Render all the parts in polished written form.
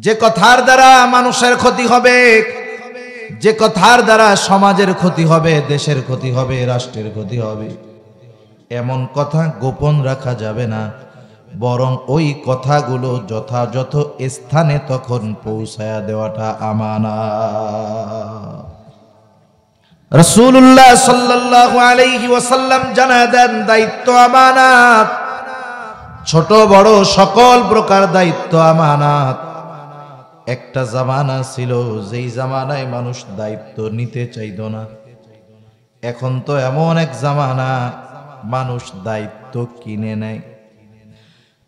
যে কথার দ্বারা মানুষের ক্ষতি হবে, যে কথার দ্বারা সমাজের ক্ষতি হবে, দেশের ক্ষতি হবে, রাষ্ট্রের ক্ষতি হবে, এমন কথা গোপন রাখা যাবে না, বরং ওই কথাগুলো যথাযথ স্থানে তখন পৌঁছায়া দেওয়াটা আমানত। রাসূলুল্লাহ সাল্লাল্লাহু আলাইহি ওয়াসাল্লাম জানা দেন, দায়িত্ব আমানত, ছোট বড় সকল প্রকার দায়িত্ব আমানত। একটা জামানা ছিল যেই জামানায় মানুষ দায়িত্ব নিতে চাইতো না। এখন তো এমন এক জামানা মানুষ দায়িত্ব কিনে নেয়।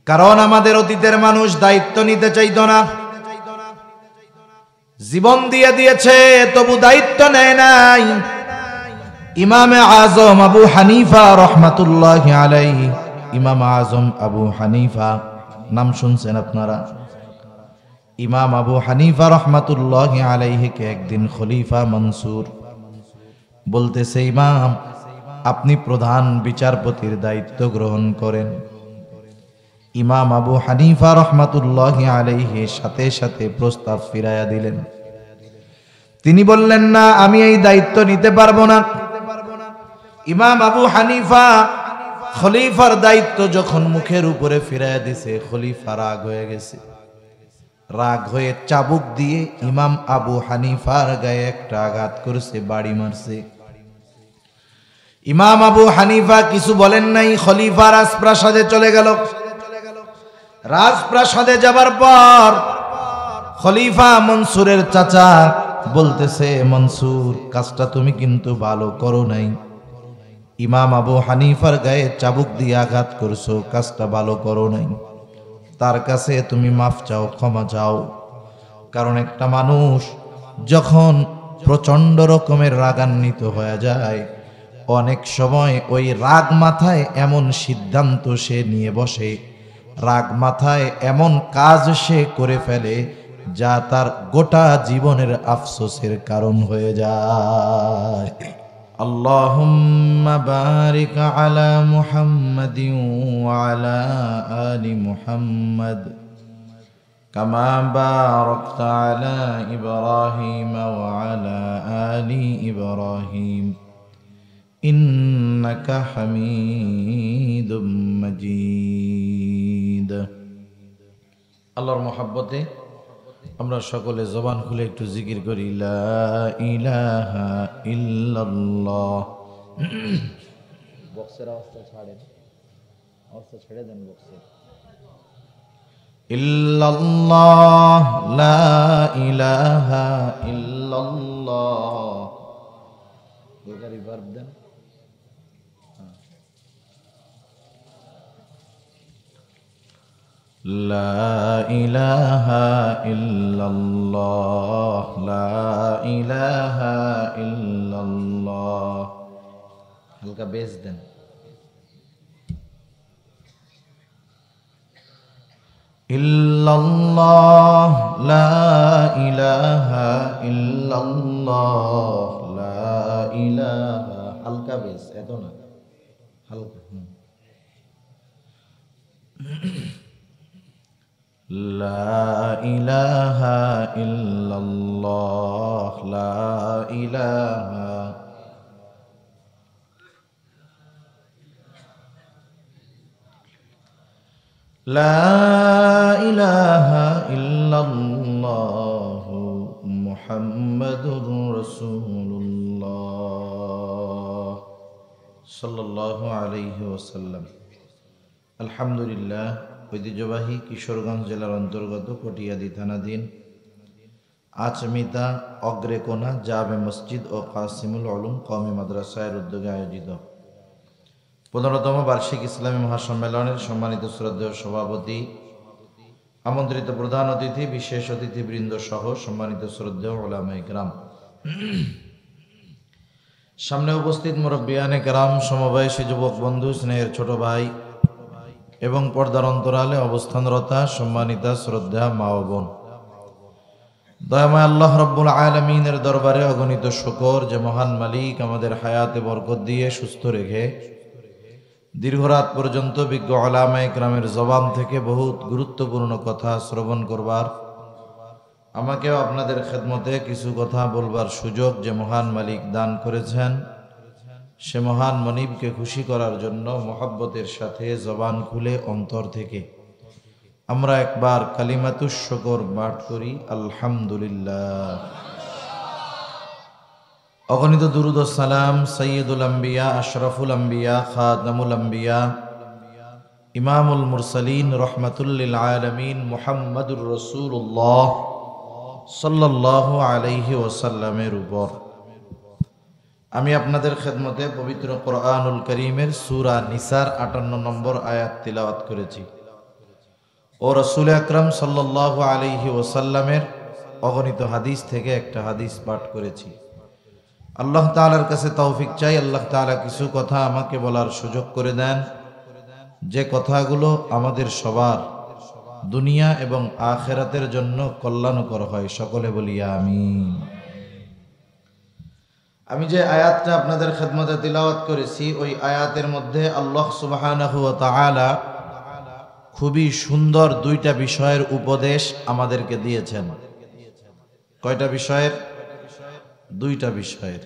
কারণ আমাদের অতীতের মানুষ দায়িত্ব নিতে চাইতো না, জীবন দিয়ে দিয়েছে তবু দায়িত্ব নেয় নাই। ইমামে আজম আবু হানিফা রহমাতুল্লাহি আলাইহি, ইমাম আজম আবু হানিফা, নাম শুনছেন আপনারা? ইমাম আবু হানিফা রহমাতুল্লাহি আলাইহিকে একদিন খলিফা মনসুর বলতেছে, ইমাম আপনি প্রধান বিচারপতির দায়িত্ব গ্রহণ করেন। ইমাম আবু হানিফা রহমাতুল্লাহি আলাইহি সাথে সাথে প্রস্তাব ফিরাইয়া দিলেন। তিনি বললেন, না, আমি এই দায়িত্ব নিতে পারবো না। ইমাম আবু হানিফা খলিফার দায়িত্ব যখন মুখের উপরে ফিরাইয়া দিছে, খলিফা রাগ হয়ে গেছে। রাগ হয়ে চাবুক দিয়ে ইমাম আবু হানিফার গায়ে একটা আঘাত করেছে, বাড়ি মারছে। ইমাম আবু হানিফা কিছু বলেন নাই, খলিফা রাজপ্রাসাদে চলে গেল। রাজপ্রাসাদে যাবার পর খলিফা মনসুরের চাচা বলতেছে, মনসুর, কাজটা তুমি কিন্তু ভালো করো নাই। ইমাম আবু হানিফার গায়ে চাবুক দিয়ে আঘাত করছো, কাজটা ভালো করো নাই। তার কাছে তুমি মাফ চাও, ক্ষমা চাও। কারণ একটা মানুষ যখন প্রচন্ড রকমের রাগান্বিত হয়ে যায়, অনেক সময় ওই রাগ মাথায় এমন সিদ্ধান্ত সে নিয়ে বসে, রাগ মাথায় এমন কাজ সে করে ফেলে যা তার গোটা জীবনের আফসোসের কারণ হয়ে যায়। আল্লাহুম্মা বারিক আলা মুহাম্মাদিন ওয়া আলা আলি মুহাম্মাদ কামা বারাকতা আলা ইব্রাহিম ওয়া আলা আলি ইব্রাহিম ইন্নাকা হামিদুম মাজিদ। আল্লাহর মহব্বতে আমরা সকলে জবান খুলে একটু জিকির করি, লা ইলাহা ইল্লাল্লাহ। বক্সের আওয়াজটা ছাড়েন, আওয়াজটা ছেড়ে দেন বক্সের। ইল্লাল্লাহ, লা ইলাহা ইল্লাল্লাহ। এটা রিভার্ব দেন। লা ইলাহা ইল্লাল্লাহ, লা ইলাহা ইল্লাল্লাহ। হালকা বেস দেন। ইল্লাল্লাহ, লা ইলাহা ইল্লাল্লাহ, লা ইলাহা। হালকা বেস, এত না, হালকা। লা ইলাহা ইল্লাল্লাহ, লা ইলাহা। লা ইলাহা ইল্লাল্লাহ মুহাম্মাদুর রাসূলুল্লাহ সাল্লাল্লাহু আলাইহি ওয়াসাল্লাম। আলহামদুলিল্লাহ। ঐতিহ্যবাহী কিশোরগঞ্জ জেলার অন্তর্গত কটিয়াদি থানাধীন আচমিতা অগ্রেকোনা জামে মসজিদ ও কাসিমুল উলুম কওমি মাদ্রাসার উদ্যোগে আয়োজিত 15তম বার্ষিক ইসলামী মহাসম্মেলনের সম্মানিত শ্রদ্ধেয় সভাপতি, আমন্ত্রিত প্রধান অতিথি, বিশেষ অতিথিবৃন্দ সহ সম্মানিত শ্রদ্ধেয় উলামায়ে কেরাম, সামনে উপস্থিত মুরব্বিয়ানে কেরাম, সমবয়সী যুবক বন্ধু, স্নেহের ছোট ভাই এবং পর্দার অন্তরালে অবস্থানরতা সম্মানিতা শ্রদ্ধা মা ও বোন, দয়াময় আল্লাহ রাব্বুল আলামিনের দরবারে অগণিত শুকর যে মহান মালিক আমাদের হায়াতে বরকত দিয়ে সুস্থ রেখে দীর্ঘরাত পর্যন্ত বিজ্ঞ উলামায়ে কেরামের জবান থেকে বহুত গুরুত্বপূর্ণ কথা শ্রবণ করবার আমাকেও আপনাদের খেদমতে কিছু কথা বলবার সুযোগ যে মহান মালিক দান করেছেন, সে মহান মনিবকে খুশি করার জন্য মহব্বতের সাথে জবান খুলে অন্তর থেকে আমরা একবার কালিমাতুশ শুকর পাঠ করি, আলহামদুলিল্লাহ। অগণিত দুরুদ ও সালাম সৈয়দুল আম্বিয়া, আশরাফুল আম্বিয়া, খাতামুল আম্বিয়া, ইমামুল মুরসালিন, রহমাতুল লিল আলামিন মুহাম্মাদুর রাসূলুল্লাহ সাল্লাল্লাহু আলাইহি ওয়াসাল্লামের উপর। আমি আপনাদের খেদমতে পবিত্র কোরআনুল কারীমের সূরা নিসার 58 নম্বর আয়াত তিলাওয়াত করেছি ও রাসূল আকরাম সাল্লাল্লাহু আলাইহি ওয়াসাল্লামের অগণিত হাদিস থেকে একটা হাদিস পাঠ করেছি। আল্লাহ তাআলার কাছে তৌফিক চাই, আল্লাহ তাআলা কিছু কথা আমাকে বলার সুযোগ করে দেন, যে কথাগুলো আমাদের সবার দুনিয়া এবং আখিরাতের জন্য কল্যাণকর হয়। সকলে বলি আমিন। আমি যে আয়াতটা আপনাদের খেদমতে তিলাওয়াত করেছি, ওই আয়াতের মধ্যে আল্লাহ সুবহানাহু ওয়া তাআলা খুবই সুন্দর দুইটা বিষয়ের উপদেশ আমাদেরকে দিয়েছেন। কয়টা বিষয়ের? দুইটা বিষয়ের।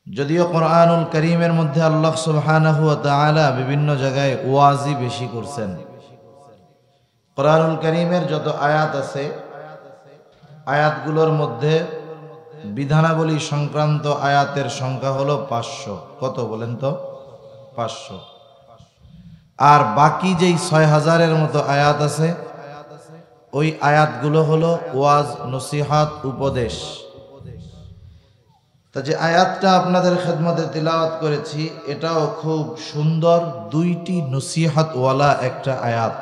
যদিও কোরআনুল কারীমের মধ্যে আল্লাহ সুবহানাহু ওয়া তাআলা বিভিন্ন জায়গায় ওয়াজি বেশি করছেন। কোরআনুল কারীমের যত আয়াত আছে, আয়াতগুলোর মধ্যে বিধানাবলী সংক্রান্ত আয়াতের সংখ্যা হলো 500। কত বলেন তো? 500। আর বাকি যেই 6000-এর মতো আয়াত আছে, ওই আয়াতগুলো হলো ওয়াজ, নসিহত, উপদেশ। তা যে আয়াতটা আপনাদের খেদমতে তিলাওয়াত করেছি, এটাও খুব সুন্দর, দুইটি নসিহতওয়ালা একটা আয়াত।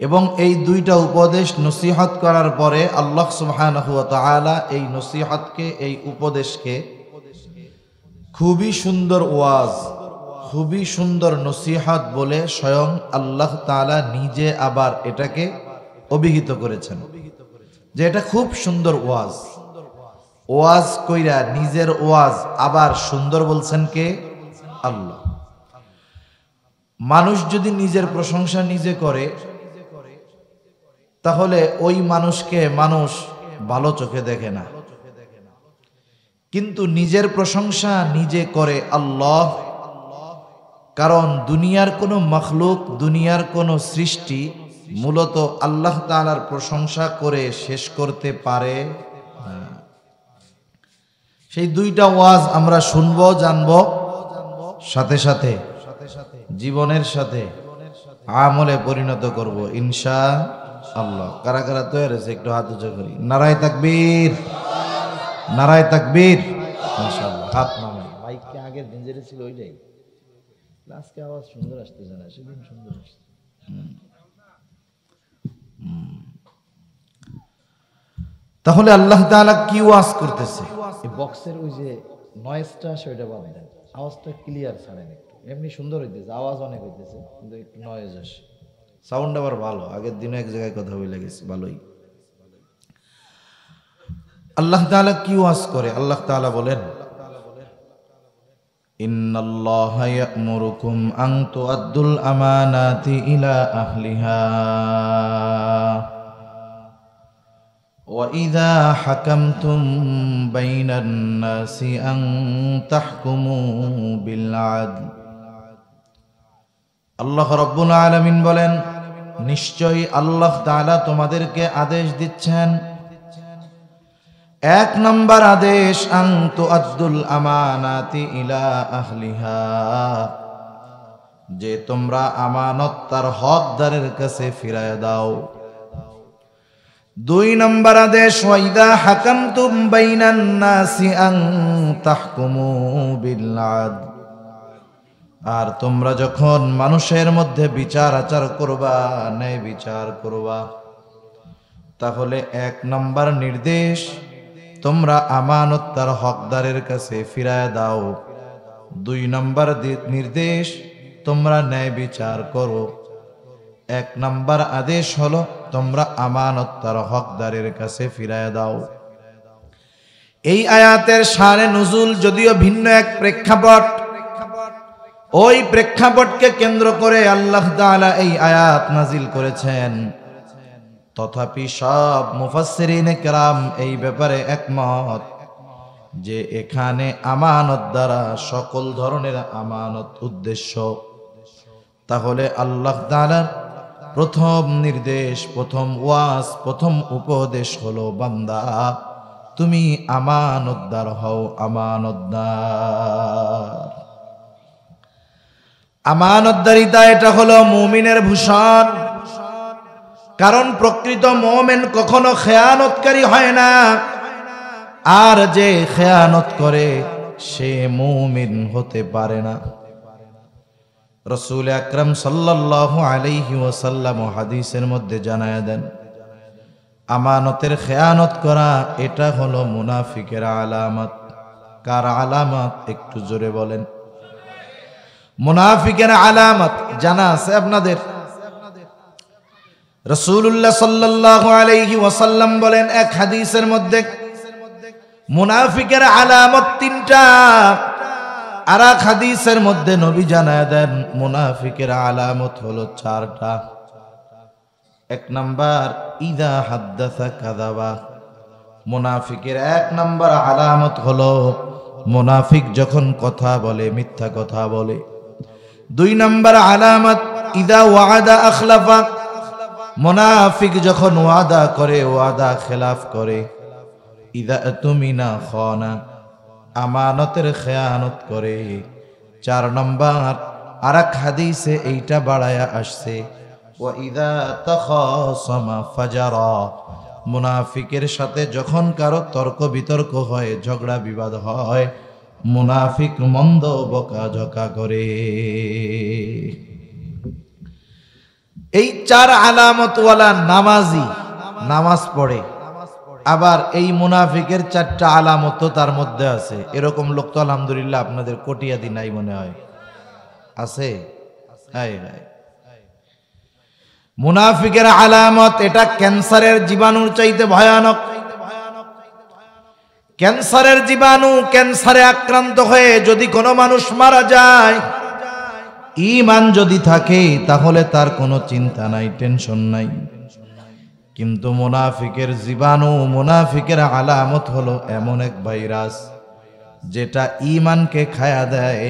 এবং এই দুইটা উপদেশ নসিহত করার পরে আল্লাহ সুবহানাহু ওয়া তাআলা এই নসিহতকে, এই উপদেশকে খুবই সুন্দর ওয়াজ, খুবই সুন্দর নসিহত বলে স্বয়ং আল্লাহ তাআলা নিজে আবার এটাকে অভিহিত করেছেন যে এটা খুব সুন্দর ওয়াজ। ওয়াজ কইরা নিজের ওয়াজ আবার সুন্দর বলছেন কে? আল্লাহ। মানুষ যদি নিজের প্রশংসা নিজে করে, তাহলে ওই মানুষকে মানুষ ভালো চোখে দেখে না। কিন্তু নিজের প্রশংসা নিজে করে আল্লাহ। কারণ দুনিয়ার কোনো মখলুক, দুনিয়ার কোনো সৃষ্টি মূলত আল্লাহ তাআলার প্রশংসা করে শেষ করতে পারে না। সেই দুইটা ওয়াজ আমরা শুনবো, জানবো, সাথে সাথে জীবনের সাথে আমলে পরিণত করব ইনশাআল্লাহ। কারা কারা তৈরি হয়েছে একটু হাত উঁচু করি। নারায়ে তাকবীর, নারায়ে তাকবীর। ইনশাআল্লাহ হাত নামান। মাইককে আগের দিন যেটা ছিল ওইটাই, আজকে আওয়াজ সুন্দর আসতেছে না, সেদিন সুন্দর আসছে। তাহলে আল্লাহ তাআলা কি ওয়াজ করতেছে? এই বক্সের ওই যে নয়েজটা, সেটা বাদ দেন, আওয়াজটা ক্লিয়ার ছাড়েন একটু। এমনি সুন্দর হইতেছে, আওয়াজ অনেক হইতেছে, কিন্তু একটু নয়েজ আসে। সাউন্ড আবার ভালো, আগের দিনে এক জায়গায় কথা বলে গেছে, ভালোই। আল্লাহ তাআলা কি ওয়াজ করে? আল্লাহ তাআলা বলেন, ইন্নাল্লাহা ইয়া'মুরুকুম আন তু'আদ্দুল আমানাতি ইলা আহলিহা ওয়া ইযা হাকামতুম বাইনান নাসি আন তাহকুমু বিল আদল। আল্লাহ রাব্বুল আলামিন বলেন, নিশ্চয়ই আল্লাহ তাআলা তোমাদেরকে আদেশ দিচ্ছেন। এক নম্বর আদেশ, আন তুআদ্দুল আমানাতি ইলা আহলিহা, যে তোমরা আমানত তার হকদারের কাছে ফিরায় দাও। দুই নম্বর আদেশ, ওয়া ইযা হাকামতুম বাইনান নাসি আন তাহকুমু বিল আদল, আর তোমরা যখন মানুষের মধ্যে বিচার আচার করবা, ন্যায় বিচার করবা, তাহলে এক নম্বর নির্দেশ, তোমরা আমানত তার হকদারের কাছে ফিরায় দাও। দুই নম্বর নির্দেশ, তোমরা ন্যায় বিচার করো। এক নম্বর আদেশ হলো তোমরা আমানত তার হকদারের কাছে ফিরায় দাও। এই আয়াতের শানে নুজুল যদিও ভিন্ন এক প্রেক্ষাপট, ওই প্রেক্ষাপটকে কেন্দ্র করে আল্লাহ তাআলা এই আয়াত নাজিল করেছেন। তথাপি সব মুফাসসিরিনে কেরাম এই ব্যাপারে একমত যে এখানে আমানত দ্বারা সকল ধরনের আমানত উদ্দেশ্য। তাহলে আল্লাহ তাআলার প্রথম নির্দেশ, প্রথম ওয়াজ, প্রথম উপদেশ হলো, বান্দা তুমি আমানতদার হও, আমানতদার। আমানতদারিতা এটা হলো মুমিনের ভূষণ। কারণ প্রকৃত মুমিন কখনো খেয়ানতকারী হয় না, আর যে খেয়ানত করে সে মুমিন হতে পারে না। রাসূল আকরাম সাল্লাল্লাহু আলাইহি ওয়াসাল্লাম হাদিসের মধ্যে জানায়া দেন, আমানতের খেয়ানত করা এটা হলো মুনাফিকের আলামত। কার আলামত? একটু জোরে বলেন। মুনাফিকের আলামত জানা আছে আপনাদের? রাসূলুল্লাহ সাল্লাল্লাহু আলাইহি ওয়াসাল্লাম বলেন এক হাদিসের মধ্যে, মুনাফিকের আলামত তিনটা। আর এক হাদিসের মধ্যে নবী জানায় দেন মুনাফিকের আলামত হলো চারটা। এক নাম্বার, ইদা হাদ্দাসা কাযাবা। মুনাফিকের এক নাম্বার আলামত হলো মুনাফিক যখন কথা বলে মিথ্যা কথা বলে। দুই নাম্বার আলামত, ইদা ওয়াদা আখলাফা। মুনাফিক যখন ওয়াদা করে ওয়াদা খেলাফ করে। ইদা তুমিনা খানা, আমানতের খেয়ানত করে। চার নম্বর, আর এক হাদিসে এইটা বাড়ায়া আসছে, ওয়া ইদা তাখাসামা ফাজারা। মুনাফিকের সাথে যখন কারো তর্ক বিতর্ক হয়, ঝগড়া বিবাদ হয়, মুনাফিক মন্দ বকাঝকা করে। এই চার আলামতওয়ালা নামাজি নামাজ পড়ে, আবার এই মুনাফিকের চারটা আলামত তার মধ্যে আছে। এরকম লোক তো আলহামদুলিল্লাহ আপনাদের কটিয়াদি নাই মনে হয়, আছে? হায় হায়। মুনাফিকের আলামত এটা ক্যান্সারের জীবাণুর চাইতে ভয়ানক। ক্যান্সারের জীবাণু, ক্যান্সারে আক্রান্ত হয়ে যদি কোনো মানুষ মারা যায়, ঈমান যদি থাকে তাহলে তার কোনো চিন্তা নাই, টেনশন নাই। কিন্তু মুনাফিকের জীবাণু, মুনাফিকের আলামত হলো এমন এক ভাইরাস যেটা ঈমানকে খায়া দেয়।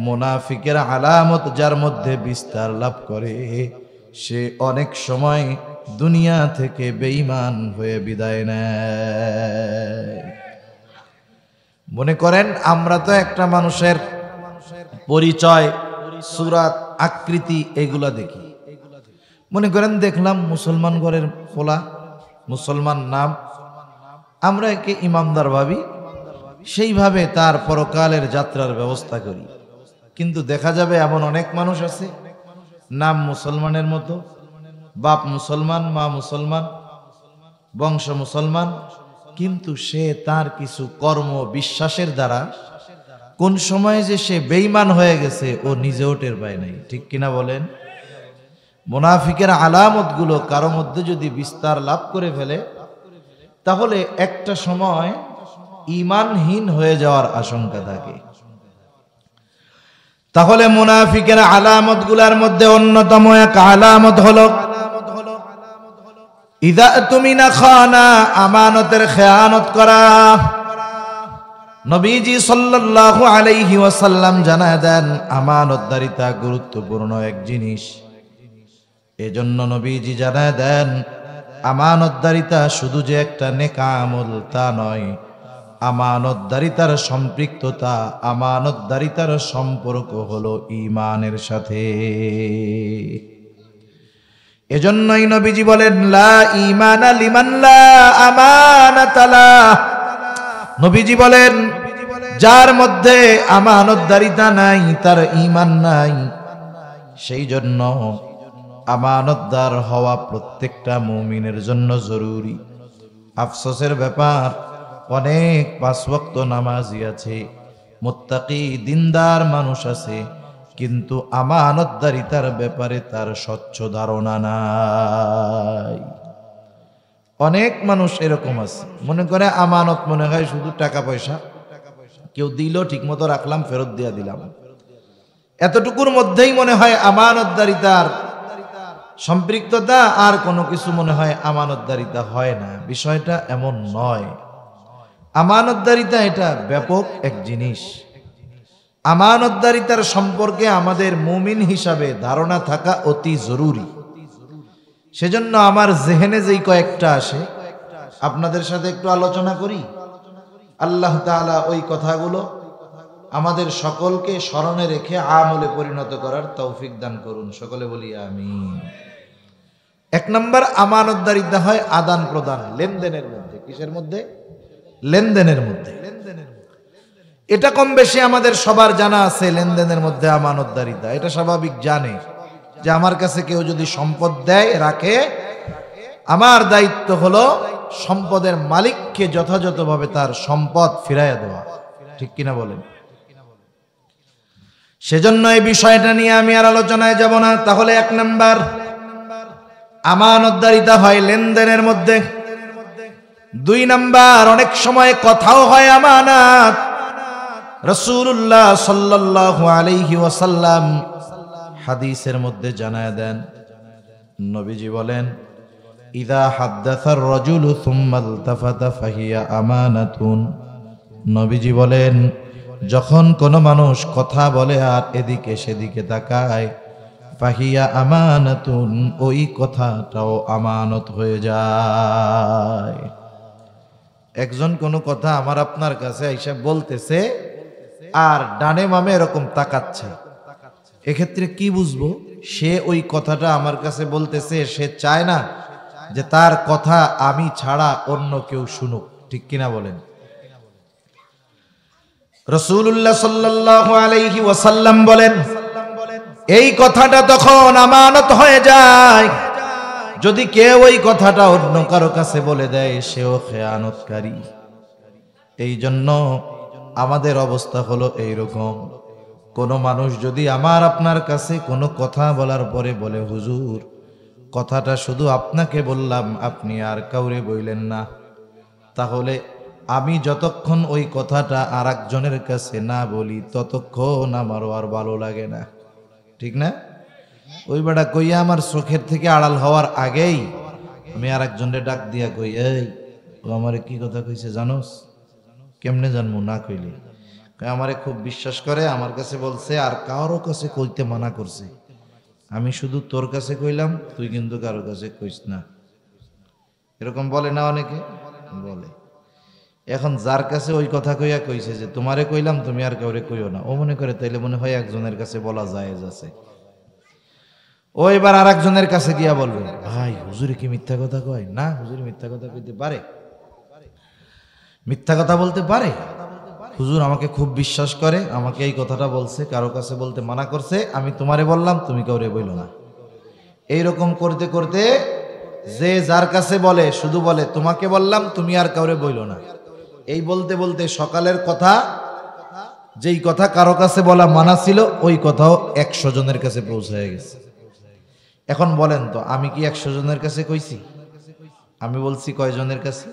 মুনাফিকের আলামত যার মধ্যে বিস্তার লাভ করে, সে অনেক সময় দুনিয়া থেকে বেঈমান হয়ে বিদায় নেয়। মনে করেন আমরা তো একটা মানুষের পরিচয়, সূরাত, আকৃতি এগুলা দেখি। মনে করেন দেখলাম মুসলমান ঘরের পোলা, মুসলমান নাম, আমরা একে ইমানদার ভাবি, সেইভাবে তার পরকালের যাত্রার ব্যবস্থা করি। কিন্তু দেখা যাবে এমন অনেক মানুষ আছে, নাম মুসলমানের মতো, বাপ মুসলমান, মা মুসলমান, বংশ মুসলমান, কিন্তু সে তার কিছু কর্ম বিশ্বাসের দ্বারা কোন সময় যে সে বেঈমান হয়ে গেছে ও নিজেও টের পায় নাই। ঠিক কিনা বলেন? মুনাফিকের আলামত গুলো কারো মধ্যে যদি বিস্তার লাভ করে ফেলে, তাহলে একটা সময় ঈমানহীন হয়ে যাওয়ার আশঙ্কা থাকে। তাহলে মুনাফিকের আলামত গুলার মধ্যে অন্যতম এক আলামত হলো ইদা তুমিনা খানা, আমানতের খেয়ানত করা। নবীজি সাল্লাল্লাহু আলাইহি ওয়াসাল্লাম জানায় দেন আমানতদারিতা গুরুত্বপূর্ণ এক জিনিস। এজন্য নবীজি জানায় দেন আমানতদারিতা শুধু যে একটা নেক আমল তা নয়, আমানতদারিতার সম্পৃক্ততা, আমানতদারিতার সম্পর্ক হলো ঈমানের সাথে। এজন্যই নবীজি বলেন লা ঈমানা লিমান লা আমানাতা লা। নবীজি বলেন যার মধ্যে আমানতদারিতা নাই তার ঈমান নাই। সেই জন্য আমানতদার হওয়া প্রত্যেকটা মুমিনের জন্য জরুরি। আফসোসের ব্যাপার, অনেক পাঁচ ওয়াক্ত নামাজি আছে, মুত্তাকি দিনদার মানুষ আছে, কিন্তু আমানতদারিতার ব্যাপারে তার স্বচ্ছ ধারণা নাই। অনেক মানুষ এরকম আছে, মনে করে আমানত মনে হয় শুধু টাকা পয়সা, কেউ দিল ঠিক মতো রাখলাম, ফেরত দিয়া দিলাম, এতটুকুর মধ্যেই মনে হয় আমানতদারিতার সম্পৃক্ততা আর কোনো কিছু মনে হয় আমানতদারিতা হয় না। বিষয়টা এমন নয়। আমানতদারিতা এটা ব্যাপক এক জিনিস। আমানতদারিতার সম্পর্কে আমাদের মুমিন হিসাবে ধারণা থাকা অতি জরুরি। সেজন্য আমার জেহেনে যেই কয়েকটা আসে আপনাদের সাথে একটু আলোচনা করি। আল্লাহ তাআলা ওই কথাগুলো আমাদের সকলকে স্মরণে রেখে আমলে পরিণত করার তৌফিক দান করুন। সকলে বলি আমিন। এক নম্বর আমানতদারিতা হয় আদান প্রদান, লেনদেনের মধ্যে। কিসের মধ্যে? লেনদেনের মধ্যে। এটা কম বেশি আমাদের সবার জানা আছে। লেনদেনের মধ্যে আমানতদারিতা, এটা স্বাভাবিক জানে যে আমার কাছে কেউ যদি সম্পদ দেয়, রাখে, আমার দায়িত্ব হলো সম্পদের মালিককে যথাযথভাবে তার সম্পদ ফিরাইয়া দেওয়া। ঠিক কিনা বলেন? সেজন্য এই বিষয়টা নিয়ে আমি আর আলোচনায় যাব না। তাহলে এক নাম্বার আমানতদারিতা হয় লেনদেনের মধ্যে। দুই নাম্বার, অনেক সময় কথাও হয় আমানত। রাসূলুল্লাহ সাল্লাল্লাহু আলাইহি ওয়াসাল্লাম হাদিসের মধ্যে জানায় দেন, নবীজি বলেন, ইযা হাদ্দাসার রাজুলু সুম্মা ইলতাফাতা ফাহিয়া আমানাতুন। নবীজি বলেন, যখন কোনো মানুষ কথা বলে আর এদিকে সেদিকে তাকায়, ফাহিয়া আমানাতুন, ওই কথাটাও আমানত হয়ে যায়। একজন কোনো কথা আমার আপনার কাছে আইসা বলতেছে আর ডানে বামে এরকম তাকাচ্ছে, এক্ষেত্রে কি বুঝবো? সে ওই কথাটা আমার কাছে বলতেছে, সে চায় না যে তার কথা আমি ছাড়া অন্য কেউ শুনুক। ঠিক কিনা বলেন? রাসূলুল্লাহ সাল্লাল্লাহু আলাইহি ওয়াসাল্লাম বলেন, এই কথাটা তখন আমানত হয়ে যায় যদি কেউ ওই কথাটা অন্য কারো কাছে বলে দেয়, সেও খেয়ানতকারী। এই জন্য আমাদের অবস্থা হলো এইরকম। কোন মানুষ যদি আমার আপনার কাছে কোনো কথা বলার পরে বলে, হুজুর কথাটা শুধু আপনাকে বললাম, আপনি আর কাউরে বললেন না, তাহলে আমি যতক্ষণ ওই কথাটা আর একজনের কাছে না বলি ততক্ষণ আমারও আর ভালো লাগে না। ঠিক না? ওই বেটা কইয়া আমার চোখের থেকে আড়াল হওয়ার আগেই আমি আর একজনের ডাক দিয়া কই, এই ও আমারে কি কথা কইছে জানোস? কেমনে জানবো না কইলে? আমারে খুব বিশ্বাস করে, আমার কাছে বলছে আর কারো কাছে কইতে মানা করছে, আমি শুধু তোর কাছে কইলাম, তুই কিন্তু কারো কাছে কইস না। এরকম বলে না অনেকে? বলে। এখন যার কাছে ওই কথা কইয়া কইছে যে তোমারে কইলাম, তুমি আর কাউরে কইও না, ও মনে করে তাইলে মনে হয় একজনের কাছে বলা জায়েজ আছে। ও এবার আর একজনের কাছে গিয়া বলবে, ভাই হুজুরে কি মিথ্যা কথা কয়? না, হুজুর মিথ্যা কথা কইতে পারে, মিথ্যা কথা বলতে পারে। হুজুর আমাকে খুব বিশ্বাস করে, আমাকে এই কথাটা বলছে, কারো কাছে বলতে মানা করছে, আমি তোমারে বললাম, তুমি কাউরে বইল না। এইরকম করতে করতে যে যার কাছে বলে শুধু বলে তোমাকে বললাম, তুমি আর কাউরে বইল না। এই বলতে বলতে সকালের কথা, যেই কথা কারো কাছে বলা মানা ছিল, ওই কথাও 100 জনের কাছে পৌঁছে গেছে। এখন বলেন তো, আমি কি 100 জনের কাছে কইছি? আমি বলছি কয়জনের কাছে?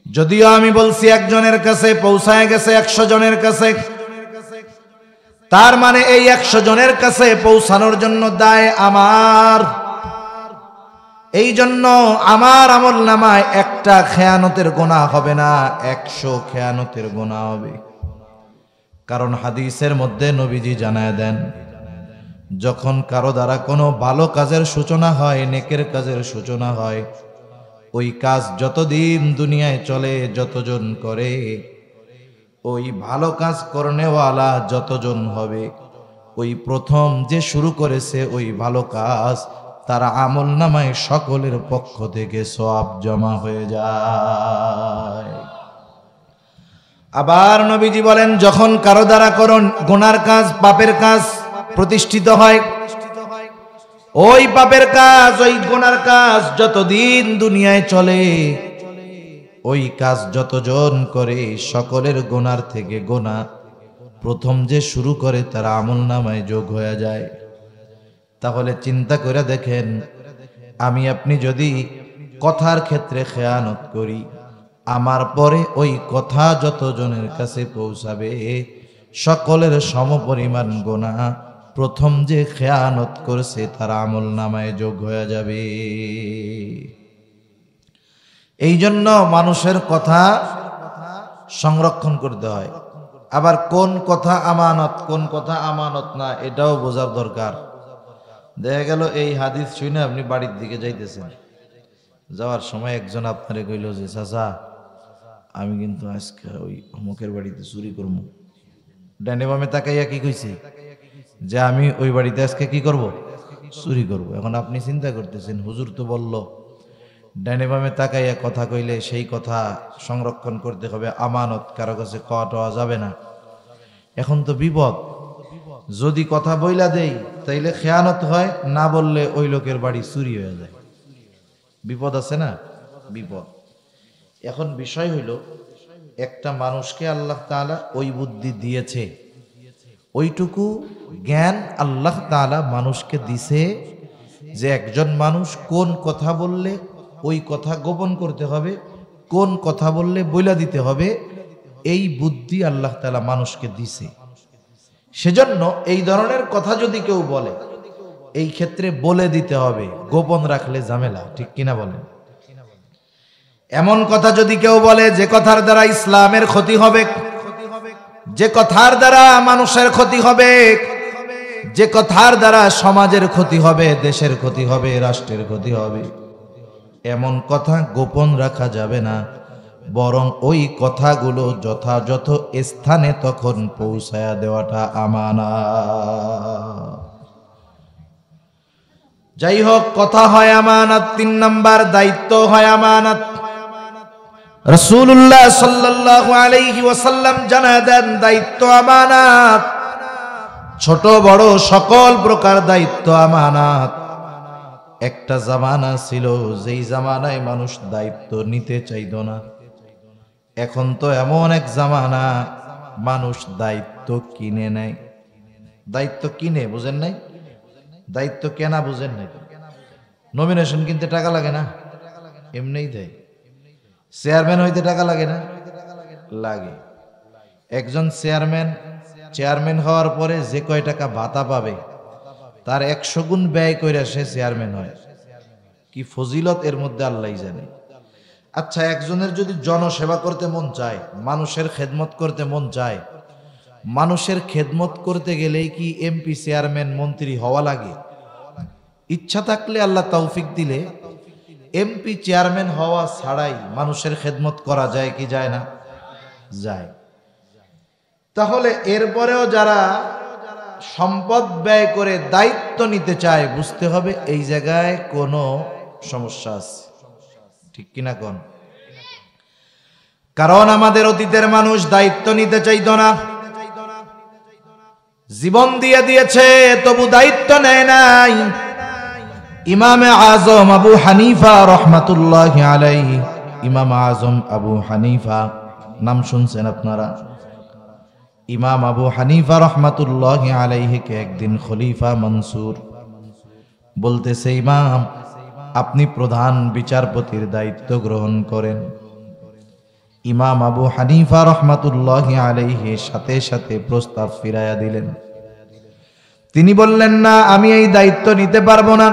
যদিও আমি বলছি একজনের কাছে, পৌঁছায় গেছে 100 জনের কাছে। তার মানে এই 100 জনের কাছে পৌঁছানোর জন্য দায় আমার। এই জন্য আমার আমল নামায় একটা খেয়ানতের গুনাহ হবে না, 100 খেয়ানতের গুনাহ হবে। কারণ হাদিসের মধ্যে নবীজি জানায় দেন, যখন কারো দ্বারা কোনো ভালো কাজের সূচনা হয়, নেকের কাজের সূচনা হয়, ওই কাজ যতদিন দুনিয়ায় চলে, যতজন করে, ওই ভালো কাজ করনেওয়ালা যতজন হবে, ওই প্রথম যে শুরু করেছে ওই ভালো কাজ, তার আমল নামায় সকলের পক্ষ থেকে সওয়াব জমা হয়ে যায়। আবার নবীজি বলেন, যখন কারো দ্বারা কোনো গুনার কাজ, পাপের কাজ প্রতিষ্ঠিত হয়, ওই পাপের কাজ, ওই গুনার কাজ যতদিন দুনিয়ায় চলে, ওই কাজ যতজন করে, সকলের গুনার থেকে গুনাহ প্রথম যে শুরু করে তার আমল নামায় যোগ হয়ে যায়। তাহলে চিন্তা করে দেখেন, আমি আপনি যদি কথার ক্ষেত্রে খেয়ানত করি, আমার পরে ওই কথা যতজনের কাছে পৌঁছাবে, সকলের সমপরিমাণ গুনাহ প্রথম যে খেয়ানত করেছে তার আমল নামায় যোগ হয়ে যাবে। এই জন্য মানুষের কথা সংরক্ষণ করতে হয়। আবার কোন কথা আমানত, কোন কথা আমানত না, এটাও বোঝার দরকার। দেখা গেল এই হাদিস শুনে আপনি বাড়ির দিকে যাইতেছেন, যাওয়ার সময় একজন আপনারে কইল যে চাচা আমি কিন্তু আজকে ওই অমুকের বাড়িতে চুরি করবো। ডানে বামে তাকাইয়া কি কইছে যে আমি ওই বাড়িতে আজকে কি করব, চুরি করব। এখন আপনি চিন্তা করতেছেন হুজুর তো বলল ডানে বামে তাকাইয়া কথা কইলে সেই কথা সংরক্ষণ করতে হবে, আমানত, কারো কাছে কওয়া যাবে না। এখন তো বিপদ, যদি কথা বইলা দেই তাইলে খেয়ানত হয়, না বললে ওই লোকের বাড়ি চুরি হয়ে যায়। বিপদ আছে না, বিপদ। এখন বিষয় হইল একটা মানুষকে আল্লাহ তাআলা ওই বুদ্ধি দিয়েছে, ওইটুকু জ্ঞান আল্লাহ তাআলা মানুষকে দিছে যে একজন মানুষ কোন কথা বললে ওই কথা গোপন করতে হবে, কোন কথা বললে বইলা দিতে হবে, এই বুদ্ধি আল্লাহ তাআলা মানুষকে দিছে। সেজন্য এই ধরনের কথা যদি কেউ বলে এই ক্ষেত্রে বলে দিতে হবে, গোপন রাখলে ঝামেলা, ঠিক কিনা বলেন? এমন কথা যদি কেউ বলে যে কথার দ্বারা ইসলামের ক্ষতি হবে, যে কথার দ্বারা মানুষের ক্ষতি হবে, যে কথার দ্বারা সমাজের ক্ষতি হবে, দেশের ক্ষতি হবে, রাষ্ট্রের ক্ষতি হবে, এমন কথা গোপন রাখা যাবে না, বরং ওই কথাগুলো যথাযথ স্থানে তখন পৌঁছায়া দেওয়াটা আমানত। যাই হোক, কথা হয় আমানত। 3 নাম্বার দায়িত্ব হয় আমানত। রাসূলুল্লাহ সাল্লাল্লাহু আলাইহি ওয়াসাল্লাম জানায় দেন দায়িত্ব আমানত, ছোট বড় সকল প্রকার দায়িত্ব আমানত। একটা জামানা ছিল যেই জামানায় মানুষ দায়িত্ব নিতে চাইতো না। এখন তো এমন এক জামানা মানুষ দায়িত্ব কিনে নেয়। দায়িত্ব কিনে, বুঝেন নাই? দায়িত্ব কেনা বুঝেন নাই? নমিনেশন কিনতে টাকা লাগে না, এমনিই দেয়। চেয়ারম্যান হইতে টাকা লাগে না, লাগে। একজন চেয়ারম্যান হওয়ার পরে যে কয় টাকা ভাতা পাবে তার 100 গুণ ব্যয় কইরা সে চেয়ারম্যান হয়। কি ফজিলত এর মধ্যে আল্লাহই জানে। আচ্ছা, একজনের যদি জনসেবা করতে মন চায়, মানুষের খেদমত করতে মন চায়, মানুষের খেদমত করতে গেলেই কি এমপি, চেয়ারম্যান, মন্ত্রী হওয়া লাগে? ইচ্ছা থাকলে, আল্লাহ তৌফিক দিলে এমপি চেয়ারম্যান হওয়া ছাড়াই মানুষের খেদমত করা যায় কি যায় না? যায়। তাহলে এরপরেও যারা সম্পদ ব্যয় করে দায়িত্ব নিতে চায়, বুঝতে হবে এই জায়গায় কোনো সমস্যা আছে, ঠিক কিনা কোন? কারণ আমাদের অতীতের মানুষ দায়িত্ব নিতে চাইতো না, জীবন দিয়ে দিয়েছে তবু দায়িত্ব নেয় নাই। ইমামে আজম আবু হানিফা রহমাতুল্লাহি আলাইহি, ইমাম আজম আবু হানিফা, নাম শুনছেন আপনারা? ইমাম আবু হানিফা রহমাতুল্লাহি আলাইহিকে একদিন খলিফা মনসুর বলতেছে, ইমাম আপনি প্রধান বিচারপতির দায়িত্ব গ্রহণ করেন। ইমাম আবু হানিফা রহমাতুল্লাহি আলাইহি সাথে সাথে প্রস্তাব ফিরাইয়া দিলেন। তিনি বললেন, না, আমি এই দায়িত্ব নিতে পারবো না।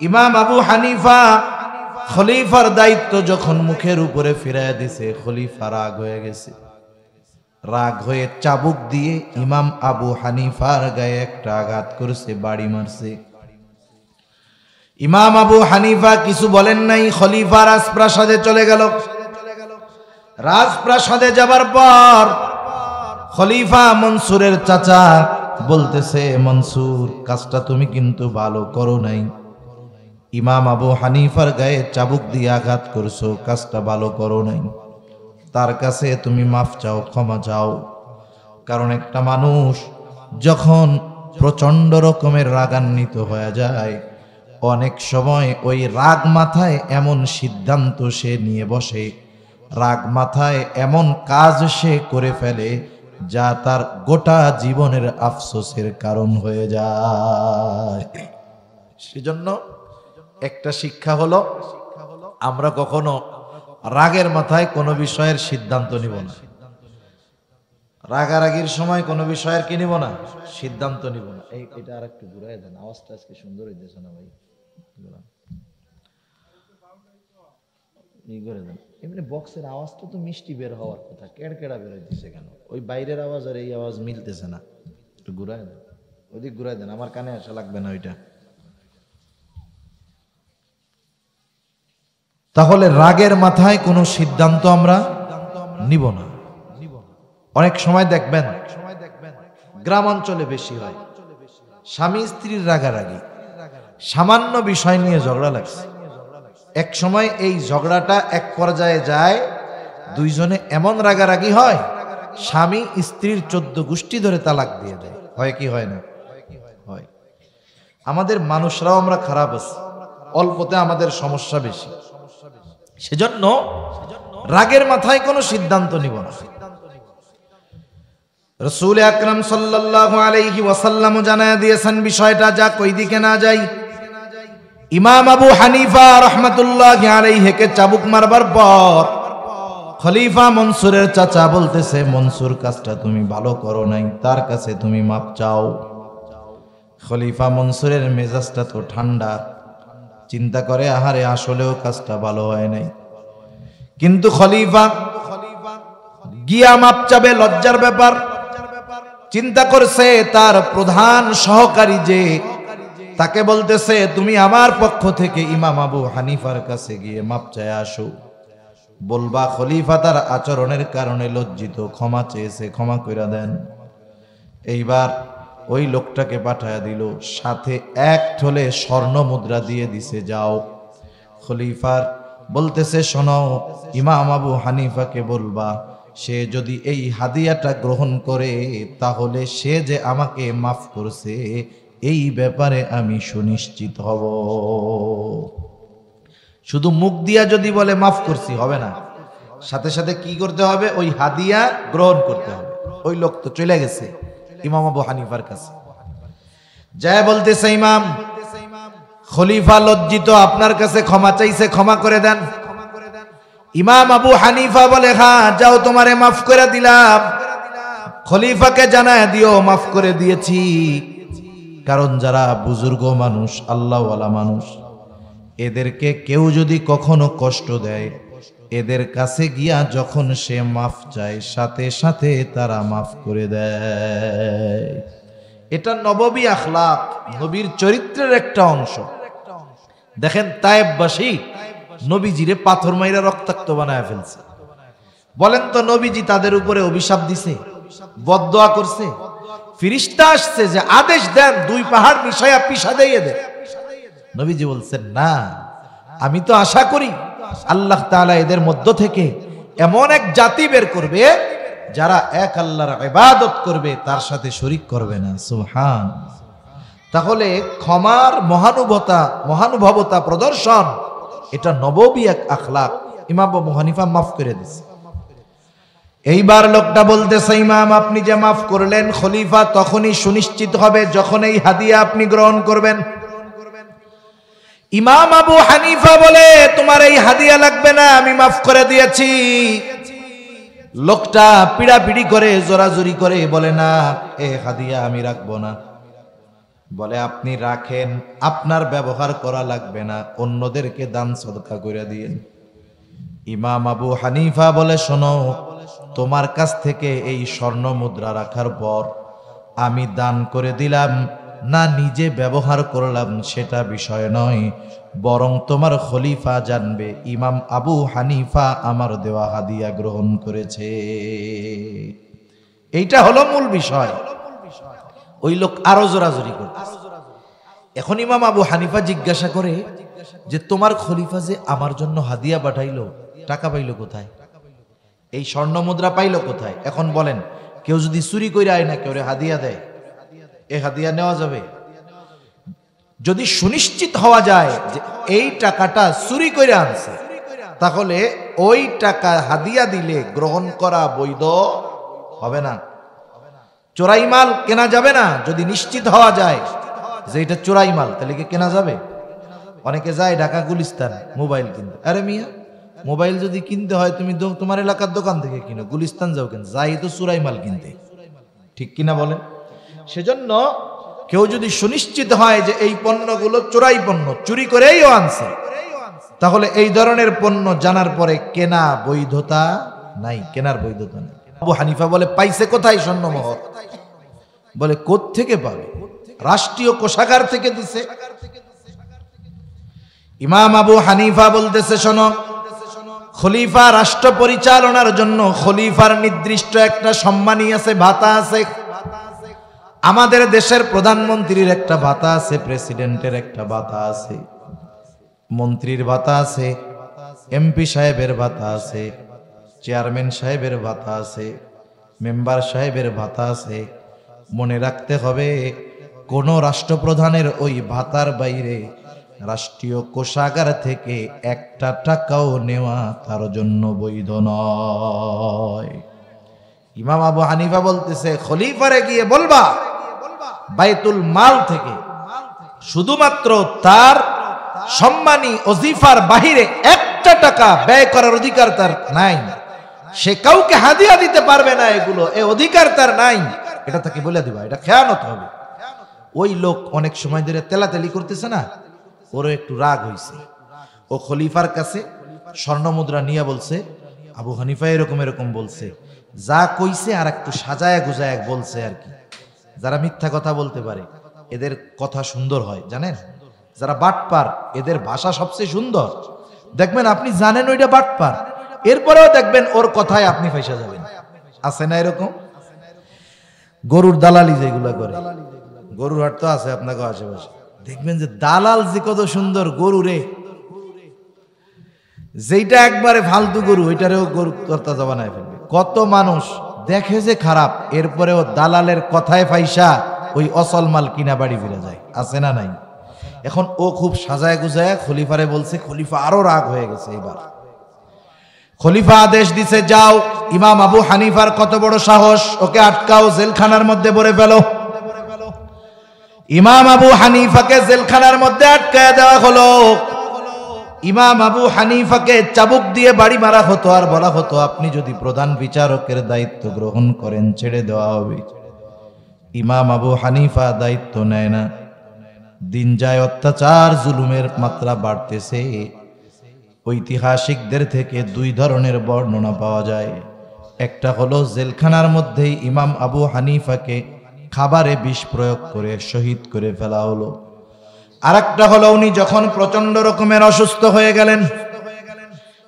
ইমাম আবু হানিফা খলিফার দায়িত্ব যখন মুখের উপরে ফিরাইয়া দিছে, খলিফা রাগ হয়ে গেছে। রাগ হয়ে চাবুক দিয়ে ইমাম আবু হানিফার গায়ে একটা আঘাত করেছে, বাড়ি মারছে। ইমাম আবু হানিফা কিছু বলেন নাই, খলিফা রাজপ্রাসাদে চলে গেল। রাজপ্রাসাদে যাবার পর খলিফা মনসুরের চাচা বলতেছে, মনসুর, কাজটা তুমি কিন্তু ভালো করো নাই। ইমাম আবু হানিফার গায়ে চাবুক দিয়ে আঘাত করছো, কাজটা ভালো করো নাই। তার কাছে তুমি মাফ চাও, ক্ষমা চাও। কারণ একটা মানুষ যখন প্রচন্ড রকমের রাগান্বিত হয়ে যায়, অনেক সময় ওই রাগ মাথায় এমন সিদ্ধান্ত সে নিয়ে বসে, রাগ মাথায় এমন কাজ সে করে ফেলে যা তার গোটা জীবনের আফসোসের কারণ হয়ে যায়। সেজন্য একটা শিক্ষা হলো, আমরা কখনো রাগের মাথায় কোনো বিষয়ের সিদ্ধান্ত নিব না। রাগারাগির সময় কোনো বিষয়ের কি নিব না, সিদ্ধান্ত নিব না। এটা আর একটু ঘুরাই দেন, আওয়াজটা আজকে সুন্দর হইতেছে না ভাই, ই করে দেন। এমনি বক্সের আওয়াজটা তো মিষ্টি বের হওয়ার কথা, কেড়কেড়া বের হইতেছে কেন? ওই বাইরের আওয়াজ আর এই আওয়াজ মিলতেছে না, একটু ঘুরাই দেন, ওদিক ঘুরাই দেন, আমার কানে আসা লাগবে না ওইটা। তাহলে রাগের মাথায় কোনো সিদ্ধান্ত আমরা নিব না। অনেক সময় দেখবেন গ্রাম অঞ্চলে বেশি হয়, স্বামী স্ত্রীর রাগারাগি, সামান্য বিষয় নিয়ে ঝগড়া লাগছে, এক সময় এই ঝগড়াটা এক পর্যায়ে যায়, দুইজনে এমন রাগারাগি হয়, স্বামী স্ত্রীর 14 গোষ্ঠী ধরে তালাক দিয়ে দেয়। হয় কি হয় না? হয়। আমাদের মানুষরাও আমরা খারাপ আছি, অল্পতে আমাদের সমস্যা বেশি। সেজন্য রাগের মাথায় কোনো সিদ্ধান্ত নিব না। রাসূল আকরাম সাল্লাল্লাহু আলাইহি ওয়াসাল্লাম জানায়া দিয়েছেন বিষয়টা, যা কই দিকে না যাই। ইমাম আবু হানিফা রাহমাতুল্লাহি আলাইহিকে চাবুক মারবার পর খলিফা মনসুরের চাচা বলতেছে, মনসুর কাজটা তুমি ভালো করো নাই, তার কাছে তুমি মাপ চাও। খলিফা মনসুরের মেজাজটা তো ঠান্ডা, চিন্তা করে আহারে আসলেও কাজটা ভালো হয় নাই। কিন্তু খলিফা গিয়া মাপ চাবে, লজ্জার ব্যাপার। চিন্তা করছে তার প্রধান সহকারী যে, তাকে বলতেছে তুমি আমার পক্ষ থেকে ইমাম আবু হানিফার কাছে গিয়ে মাপ চায় আসো, বলবা খলিফা তার আচরণের কারণে লজ্জিত, ক্ষমা চেয়েছে, ক্ষমা কইরা দেন। এইবার ওই লোকটাকে পাঠায়া দিল, সাথে এক ঠলে স্বর্ণ মুদ্রা দিয়ে দিছে, যাও। খলিফার বলতেছে, শোনো, ইমাম আবু হানিফাকে বলবা সে যদি এই হাদিয়াটা গ্রহণ করে তাহলে সে যে আমাকে মাফ করছে এই ব্যাপারে আমি সুনিশ্চিত হব। শুধু মুখ দিয়া যদি বলে মাফ করছি হবে না, সাথে সাথে কি করতে হবে? ওই হাদিয়া গ্রহণ করতে হবে। ওই লোক তো চলে গেছে ইমাম আবু হানিফার কাছে, যায় বলতেছে, ইমাম, খলিফা লজ্জিত, আপনার কাছে ক্ষমা চাইছে, ক্ষমা করে দেন। ইমাম আবু হানিফা বলে, হ্যাঁ যাও, তোমারে মাফ করে দিলাম, খলিফাকে জানায় দিও মাফ করে দিয়েছি। কারণ যারা বুজুর্গ মানুষ, আল্লাহওয়ালা মানুষ, এদেরকে কেউ যদি কখনো কষ্ট দেয়, এদের কাছে গিয়া যখন সে মাফ চায় সাথে সাথে তারা মাফ করে দেয়। এটা নববী আখলাক, নবীর চরিত্রের একটা অংশ। দেখেন তায়েববাসী নবীজিরে পাথর মাইরা রক্তাক্ত বানায় ফেলছে। বলেন তো নবীজি তাদের উপরে অভিশাপ দিছে, বদদোয়া করছে? ফিরিস্তা আসছে যে আদেশ দেন 2 পাহাড় মিশাইয়া পিষা দিয়ে দেন। নবীজি বলছেন, না, আমি তো আশা করি আল্লাহ তাআলা এদের মধ্য থেকে এমন এক জাতি বের করবে যারা এক আল্লাহর ইবাদত করবে, তার সাথে শরীক করবে না। সুবহান। তাহলে ক্ষমার মহানুভবতা প্রদর্শন, এটা নববী এক আখলাক। ইমাম আবু হানিফা মাফ করে দিয়েছে। এইবার লোকটা বলতেছে, ইমাম আপনি যে মাফ করলেন, খলিফা তখনই সুনিশ্চিত হবে যখন এই হাদিয়া আপনি গ্রহণ করবেন। ইমাম আবু হানিফা বলে, তোমার এই হাদিয়া লাগবে না, আমি মাফ করে দিয়েছি। লোকটা পিড়াপিড়ি করে, জোরাজুরি করে বলে, না, এ হাদিয়া আমি রাখবো না। বলে, আপনি রাখেন, আপনার ব্যবহার করা লাগবে না, অন্যদেরকে দান সদকা করে দিয়েন। ইমাম আবু হানিফা বলে, শোনো, তোমার কাছ থেকে এই স্বর্ণ মুদ্রা রাখার পর আমি দান করে দিলাম না নিজে ব্যবহার করলাম সেটা বিষয় নয়, বরং তোমার খলিফা জানবে ইমাম আবু হানিফা আমার দেওয়া হাদিয়া গ্রহণ করেছে। এইটা হলো মূল বিষয়। ওই লোক আরো জোরাজোরি করতেছে। এখন ইমাম আবু হানিফা জিজ্ঞাসা করে যে, তোমার খলিফা যে আমার জন্য হাদিয়া পাঠাইলো, টাকা পাইলো কোথায়? এই স্বর্ণ মুদ্রা পাইলো কোথায়? এখন বলেন, কেউ যদি চুরি করে আয় না, কেউ হাদিয়া দেয়, এ হাদিয়া নেওয়া যাবে? যদি সুনিশ্চিত হওয়া যায় যে এই টাকাটা চুরি করে আনছে, তাহলে ওই টাকা হাদিয়া দিলে গ্রহণ করা বৈধ হবে না। চোরাই মাল কেনা যাবে না। যদি নিশ্চিত হওয়া যায় যে এটা চোরাই মাল, তাহলে কি কেনা যাবে? অনেকে যায় ঢাকা গুলিস্তান মোবাইল কিনতে, আরে মিয়া মোবাইল যদি কিনতে হয় তুমি তোমার এলাকার দোকান থেকে কিনো, গুলিস্তান যাও কেন, যাই তো চুরাই মাল কিনতে, ঠিক কিনা বলেন? সেজন্য কেউ যদি সুনিশ্চিত হয় যে এই পণ্যগুলো চোরাই পণ্য, চুরি করেইও আনছে, তাহলে এই ধরনের পণ্য জানার পরে কেনা বৈধতা নাই, কেনার বৈধতা নাই। আবু হানিফা বলে পাইছে কোথায় স্বর্ণমোহর? বলে কোত্থেকে পাবে? রাষ্ট্রীয় কোষাগার থেকে দিছে। ইমাম আবু হানিফা বলতেছে, শোনো, খলিফা রাষ্ট্র পরিচালনার জন্য খলিফার নির্দিষ্ট একটা সম্মানী আছে, ভাতা আছে। আমাদের দেশের প্রধানমন্ত্রীর একটা ভাতা আছে, প্রেসিডেন্টের একটা ভাতা আছে, মন্ত্রীর ভাতা আছে, এমপি সাহেবের ভাতা আছে, চেয়ারম্যান সাহেবের ভাতা আছে, মেম্বার সাহেবের ভাতা আছে। মনে রাখতে হবে কোন রাষ্ট্রপ্রধানের ওই ভাতার বাইরে রাষ্ট্রীয় কোষাগার থেকে একটা টাকাও নেওয়া তার জন্য বৈধ নয়। ইমাম আবু হানিফা বলতেছে, খলিফারে গিয়ে বলবা বাইতুল মাল থেকে শুধুমাত্র তার সম্মানী ওজিফার বাহিরে একটা টাকা ব্যয় করার অধিকার তার নাই, সে কাউকে হাদিয়া দিতে পারবে না, এগুলো এ অধিকার তার নাই, এটা তাকে বলে দিবা, এটা খেয়ানত হবে। ওই লোক অনেক সময় ধরে তেলাতেলি করতেছে না, ওরও একটু রাগ হইছে। ও খলিফার কাছে স্বর্ণ মুদ্রা নিয়ে বলছে, আবু হানিফা এরকম এরকম বলছে, যা কইছে আর একটু সাজায় গুজায় বলছে আর কি। যারা মিথ্যা কথা বলতে পারে এদের কথা সুন্দর হয়, জানেন? যারা বাটপার এদের ভাষা সবচেয়ে সুন্দর। দেখবেন আপনি জানেন ওইটা বাটপার, এরপরেও দেখবেন ওর কথায় আপনি ফাইসা যাবেন। আছে না এরকম? গরুর দালালি যেগুলা করে, গরুর হাট তো আছে আপনাকে আশেপাশে, দেখবেন যে দালাল যে কত সুন্দর গরু রে, যেইটা একবারে ফালতু গরু ওইটারেও গরু তরতাজা বানায় ফেলবে। কত মানুষ দেখে যে খারাপ, এরপরেও দালালের কথায় ফাইসা ওই অসল মাল কিনা বাড়ি ফিরে যায়। আছে না নাই? এখন ও খুব সাজায় গুজায় খলিফারে বলছে, খলিফা আরো রাগ হয়ে গেছে। এবার খলিফা আদেশ দিছে, যাও, ইমাম আবু হানিফার কত বড় সাহস, ওকে আটকাও, জেলখানার মধ্যে ভরে ফেলো। ইমাম আবু হানিফাকে জেলখানার মধ্যে আটকায় দেওয়া হলো। ইমাম আবু হানিফাকে চাবুক দিয়ে বাড়ি মারা হতো, আর বলা হতো আপনি যদি প্রধান বিচারকের দায়িত্ব গ্রহণ করেন ছেড়ে দেওয়া হবে। ইমাম আবু হানিফা দায়িত্ব নেয় না। দিন যায়, অত্যাচার জুলুমের মাত্রা বাড়তেছে। ঐতিহাসিকদের থেকে দুই ধরনের বর্ণনা পাওয়া যায়। একটা হলো জেলখানার মধ্যেই ইমাম আবু হানিফাকে খাবারে বিষ প্রয়োগ করে শহীদ করে ফেলা হলো। আর একটা হলো উনি যখন প্রচন্ড রকমের অসুস্থ হয়ে গেলেন,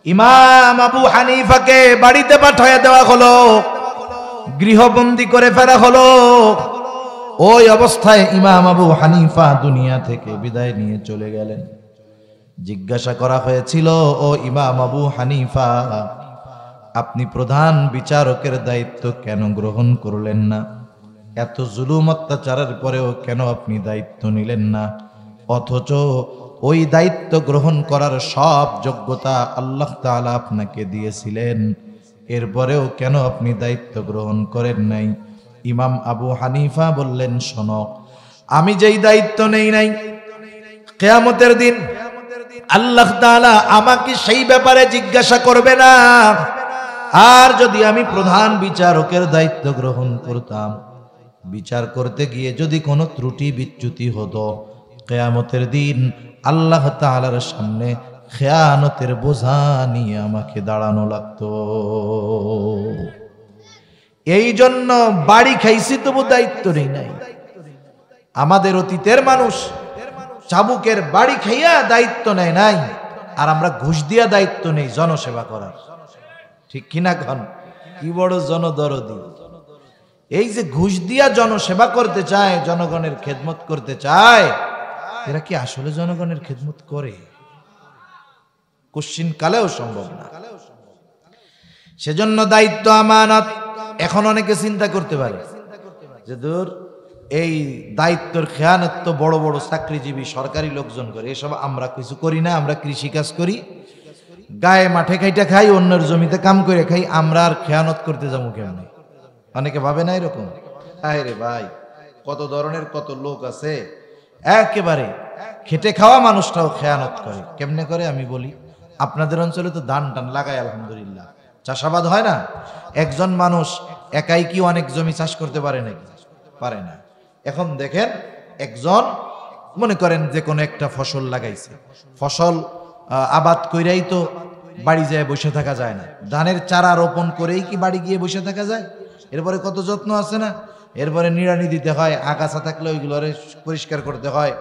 ইমাম আবু হানিফাকে বাড়িতে পাঠিয়ে দেওয়া হলো, গৃহবন্দী করে ফেলা হলো। ওই অবস্থায় ইমাম আবু হানিফা দুনিয়া থেকে বিদায় নিয়ে চলে গেলেন। জিজ্ঞাসা করা হয়েছিল, ও ইমাম আবু হানিফা, আপনি প্রধান বিচারকের দায়িত্ব কেন গ্রহণ করলেন না? এত জুলুম অত্যাচারের পরেও কেন আপনি দায়িত্ব নিলেন না? অথচ ওই দায়িত্ব গ্রহণ করার সব যোগ্যতা আল্লাহ তাআলা আপনাকে দিয়েছিলেন, এরপরেও কেন আপনি দায়িত্ব গ্রহণ করেন নাই? ইমাম আবু হানিফা বললেন, শোনো, আমি যেই দায়িত্ব নেই নাই, কিয়ামতের দিন আল্লাহ তাআলা আমাকে সেই ব্যাপারে জিজ্ঞাসা করবে না। আর যদি আমি প্রধান বিচারকের দায়িত্ব গ্রহণ করতাম, বিচার করতে গিয়ে যদি কোনো ত্রুটি বিচ্যুতি হতো, কিয়ামতের দিন আল্লাহ তাআলার সামনে খেয়ানতের বোঝা নিয়ে আমাকে দাঁড়ানো লাগতো। এই জন্য বাড়ি খাইছি তবু দায়িত্ব নেই নাই। আমাদের অতীতের মানুষ চাবুকের বাড়ি খাইয়া দায়িত্ব নেয় নাই, আর আমরা ঘুষ দিয়া দায়িত্ব নেই জনসেবা করার। ঠিক কিনা কন? কি বড় জনদরদি! এই যে ঘুষ দিয়া জনসেবা করতে চায়, জনগণের খেদমত করতে চায়, এরা কি আসলে জনগণের খেদমত করে? কোশ্চিন কালেও সম্ভব না। সেজন্য দায়িত্ব আমানত। এখন অনেকে চিন্তা করতে পারে যে দূর, এই দায়িত্বের খেয়ানত তো বড় বড় চাকরিজীবী সরকারি লোকজন করে, এসব আমরা কিছু করি না, আমরা কৃষি কাজ করি, গায়ে মাঠে খাইটা খাই, অন্যের জমিতে কাম করে খাই, আমরা আর খেয়ানত করতে যাবো কেমনে? অনেকে ভাবে না এরকম? আরে ভাই, কত ধরনের কত লোক আছে, একেবারে খেটে খাওয়া মানুষটাও খেয়ানত করে। কেমনে করে আমি বলি, আপনাদের অঞ্চলে তো ধান টান লাগায় আলহামদুলিল্লাহ, চাষাবাদ হয় না? একজন মানুষ একাই কি অনেক জমি চাষ করতে পারে নাকি? পারে না। এখন দেখেন, একজন মনে করেন যে কোনো একটা ফসল লাগাইছে, ফসল আবাদ কইরাই তো বাড়ি যায় বসে থাকা যায় না। ধানের চারা রোপণ করেই কি বাড়ি গিয়ে বসে থাকা যায়? এরপরে কত যত্ন আছে না? এরপরে নিড়ানি দিতে হয়, আগাছা থাকলে ওইগুলোরে পরিষ্কার করতে হয়।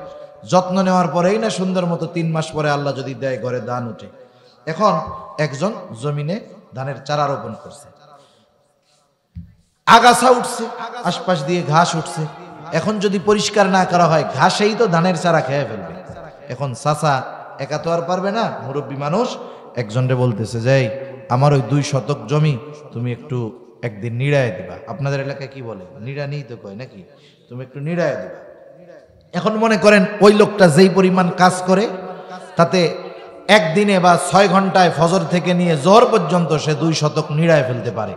যত্ন নেওয়ার পরেই না সুন্দর মতো 3 মাস পরে আল্লাহ যদি দেয় ঘরে ধান উঠে। এখন একজন জমিনে ধানের চারা রোপণ করছে, আগাছা উঠছে, আশপাশ দিয়ে ঘাস উঠছে। এখন যদি পরিষ্কার না করা হয়, ঘাসেই তো ধানের চারা খেয়ে ফেলবে। এখন চাচা একা তো আর পারবে না, মুরব্বী মানুষ একজনরে বলতেছে যে আমার ওই 2 শতক জমি তুমি একটু একদিন নিড়ায় দিবা। আপনাদের এলাকায় কি বলে? নিড়ানি তো কয় নাকি? তুমি একটু নিড়ায় দিবা। এখন মনে করেন ওই লোকটা যেই পরিমাণ কাজ করে, তাতে একদিনে বা 6 ঘন্টায় ফজর থেকে নিয়ে জোহর পর্যন্ত সে 2 শতক নিড়ায় ফেলতে পারে।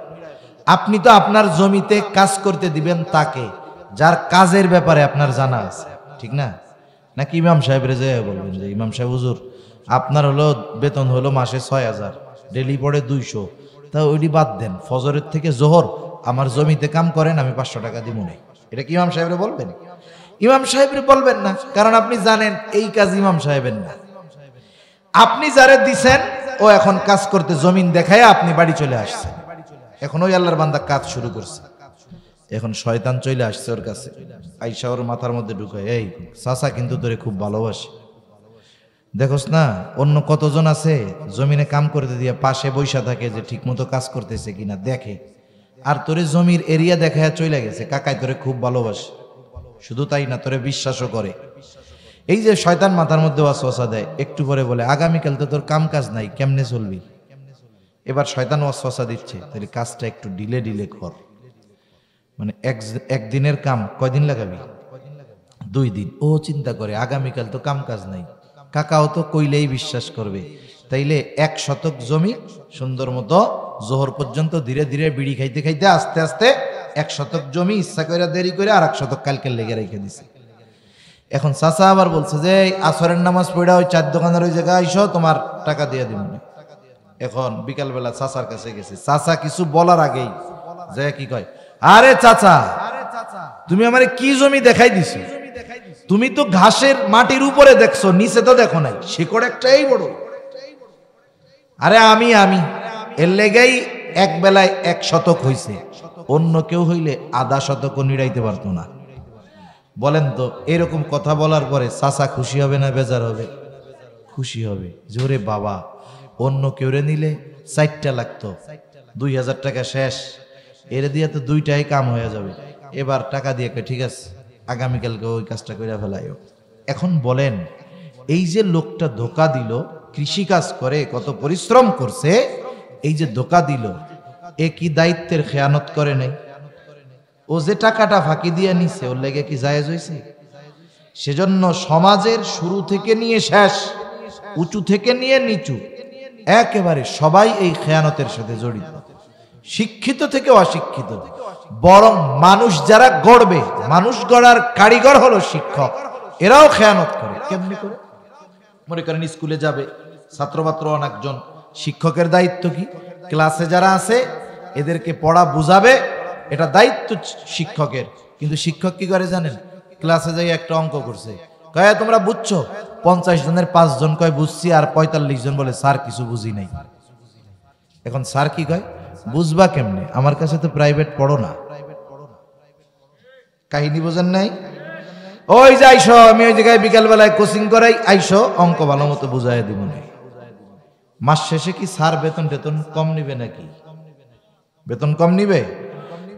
আপনি তো আপনার জমিতে কাজ করতে দিবেন তাকে যার কাজের ব্যাপারে আপনার জানা আছে, ঠিক না? নাকি ইমাম সাহেবের যে বলবেন যে ইমাম সাহেব হুজুর আপনার হলো বেতন হলো মাসে 6000, ডেলি পড়ে 200, তা ওইটি বাদ দেন, ফজরের থেকে জোহর আমার জমিতে কাম করেন, আমি 500 টাকা দিব না। এটা কি ইমাম সাহেবরে বলবেন? ইমাম সাহেবরে বলবেন না, কারণ আপনি জানেন এই কাজ ইমাম সাহেবের না। আপনি যারে দিছেন ও এখন কাজ করতে জমিন দেখায় আপনি বাড়ি চলে আসছেন। এখন ওই আল্লাহর বান্দা কাজ শুরু করছে। এখন শয়তান চলে আসছে ওর কাছে, আইসা ওর মাথার মধ্যে ঢুকায়, এই চাচা কিন্তু তোরে খুব ভালোবাসে, দেখোস না অন্য কতজন আছে জমিনে কাম করতে দিয়া পাশে বৈশা থাকে যে ঠিক মতো কাজ করতেছে কিনা দেখে, আর তোরে জমির এরিয়া দেখায় চলে গেছে, কাকাই তোরে খুব ভালোবাসে। শুধু তাই না, তোরে বিশ্বাসও করে। এই যে শয়তান মাথার মধ্যে ওয়াসওয়াসা দেয়, একটু পরে বলে আগামীকাল তো তোর কাম কাজ নাই, কেমনে চলবি? এবার শয়তান ওয়াসওয়াসা দিচ্ছে, তাহলে কাজটা একটু ডিলে ডিলে কর। মানে একদিনের কাম কয়দিন লাগাবি? 2 দিন। ও চিন্তা করে আগামীকাল তো কাম কাজ নাই, কাকাও তো কইলেই বিশ্বাস করবে, তাইলে 1 শতক জমি সুন্দর মতো জোহর পর্যন্ত ধীরে ধীরে বিড়ি খাইতে খাইতে আস্তে আস্তে 1 শতক জমি ইচ্ছা করে দেরি করে আর 1 শতক কালকে লেগে রেখে দিছে। এখন চাচা আবার বলছে যে আসরের নামাজ পড়া ওই 4 দোকানের ওই জায়গায় আইসো, তোমার টাকা দিয়ে দিব। এখন বিকালবেলা চাচার কাছে গেছে, চাচা কিছু বলার আগেই যে কি কয়, আরে চাচা তুমি আমারে কি জমি দেখাই দিছো? তুমি তো ঘাসের মাটির উপরে দেখছো, নিচে তো দেখো নাই, শিকড় একটাই বড়। আরে আমি এর লেগেই এক বেলায় 1 শতক হইছে, অন্য কেউ হইলে আধা শতকও নিড়াইতে পারতো না। বলেন তো এরকম কথা বলার পরে চাচা খুশি হবে না বেজার হবে? খুশি হবে। জোরে বাবা, অন্য কেউ নিলে 4টা লাগতো, 2000 টাকা শেষ, এর দিয়ে তো 2টাই কাম হয়ে যাবে। এবার টাকা দিয়ে ঠিক আছে আগামীকালকে ওই কাজটা করে ফেলাইও। এখন বলেন এই যে লোকটা ধোকা দিল, কৃষি কাজ করে কত পরিশ্রম করছে, এই যে ধোকা দিল, এ কি দায়িত্বের খেয়ানত করে নাই? ও যে টাকাটা ফাঁকি দিয়ে নিছে ওর লেগে কি জায়েজ হয়েছে? সেজন্য সমাজের শুরু থেকে নিয়ে শেষ, উঁচু থেকে নিয়ে নিচু, একেবারে সবাই এই খেয়ানতের সাথে জড়িত, শিক্ষিত থেকে অশিক্ষিত। বরং মানুষ যারা গড়বে, মানুষ গড়ার কারিগর হলো শিক্ষক, এরাও খেয়ানত করে। কেমনি করে? মনে করেন স্কুলে যাবে ছাত্রছাত্র অনেকজন, শিক্ষকের দায়িত্ব কি? ক্লাসে যারা আছে এদেরকে পড়া বুঝাবে, এটা দায়িত্ব শিক্ষকের। কিন্তু শিক্ষক কি করে জানেন? ক্লাসে যাই একটা অঙ্ক করছে, কয় তোমরা বুঝছো? 50 জনের 5 জন কয় বুঝছি, আর 45 জন বলে স্যার কিছু বুঝি নাই। এখন স্যার কি কয়? বুঝবা কেমনে? আমার কাছে তো প্রাইভেট পড়ো না। কাহিনী বোঝেন নাই? ওই যে আইসো, আমি ওই জায়গায় বিকাল বেলায় কোচিং করাই, আইসো অঙ্ক ভালো মতো বুঝাই দিব না। মাস শেষে কি স্যার বেতন কম নিবে নাকি? বেতন কম নিবে?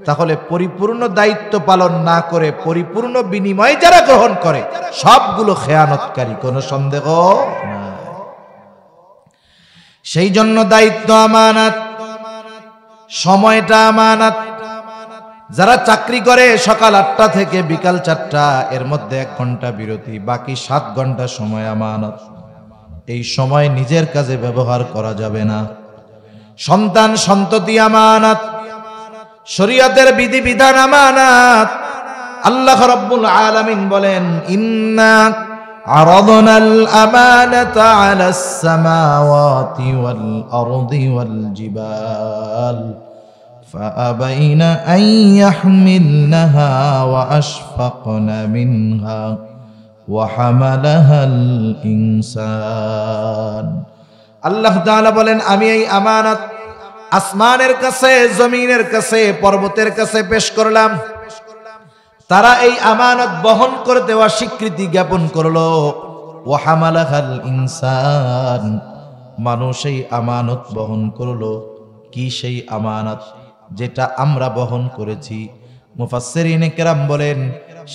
তাহলে পরিপূর্ণ দায়িত্ব পালন না করে পরিপূর্ণ বিনিময় যারা গ্রহণ করে সবগুলো খেয়ানতকারী, কোনো সন্দেহ নাই। সেই জন্য দায়িত্ব আমানত, সময়টা আমানত। যারা চাকরি করে সকাল 8টা থেকে বিকাল 4টা, এর মধ্যে 1 ঘন্টা বিরতি, বাকি 7 ঘন্টা সময় আমানত। এই সময় নিজের কাজে ব্যবহার করা যাবে না। সন্তান সন্ততি আমানত, শরীয়তের বিধিবিধান আমানত। আল্লাহ রাব্বুল আলামিন বলেন, ইন্না عرضنا الأمانة على السماوات والأرض والجبال فأبين أن يحملنها وأشفقن منها وحملها الإنسان আল্লাহ তাআলা বলেন আমি এই আমানত আসমানের কাছে জমিনের কাছে পর্বতের কাছে পেশ করলাম তারা এই আমানত বহন করতে অস্বীকৃতি জ্ঞাপন করলো ওয়া হামালাহাল ইনসান মানুষ এই আমানত বহন করলো কি সেই আমানত যেটা আমরা বহন করেছি মুফাসসিরিনে কেরাম বলেন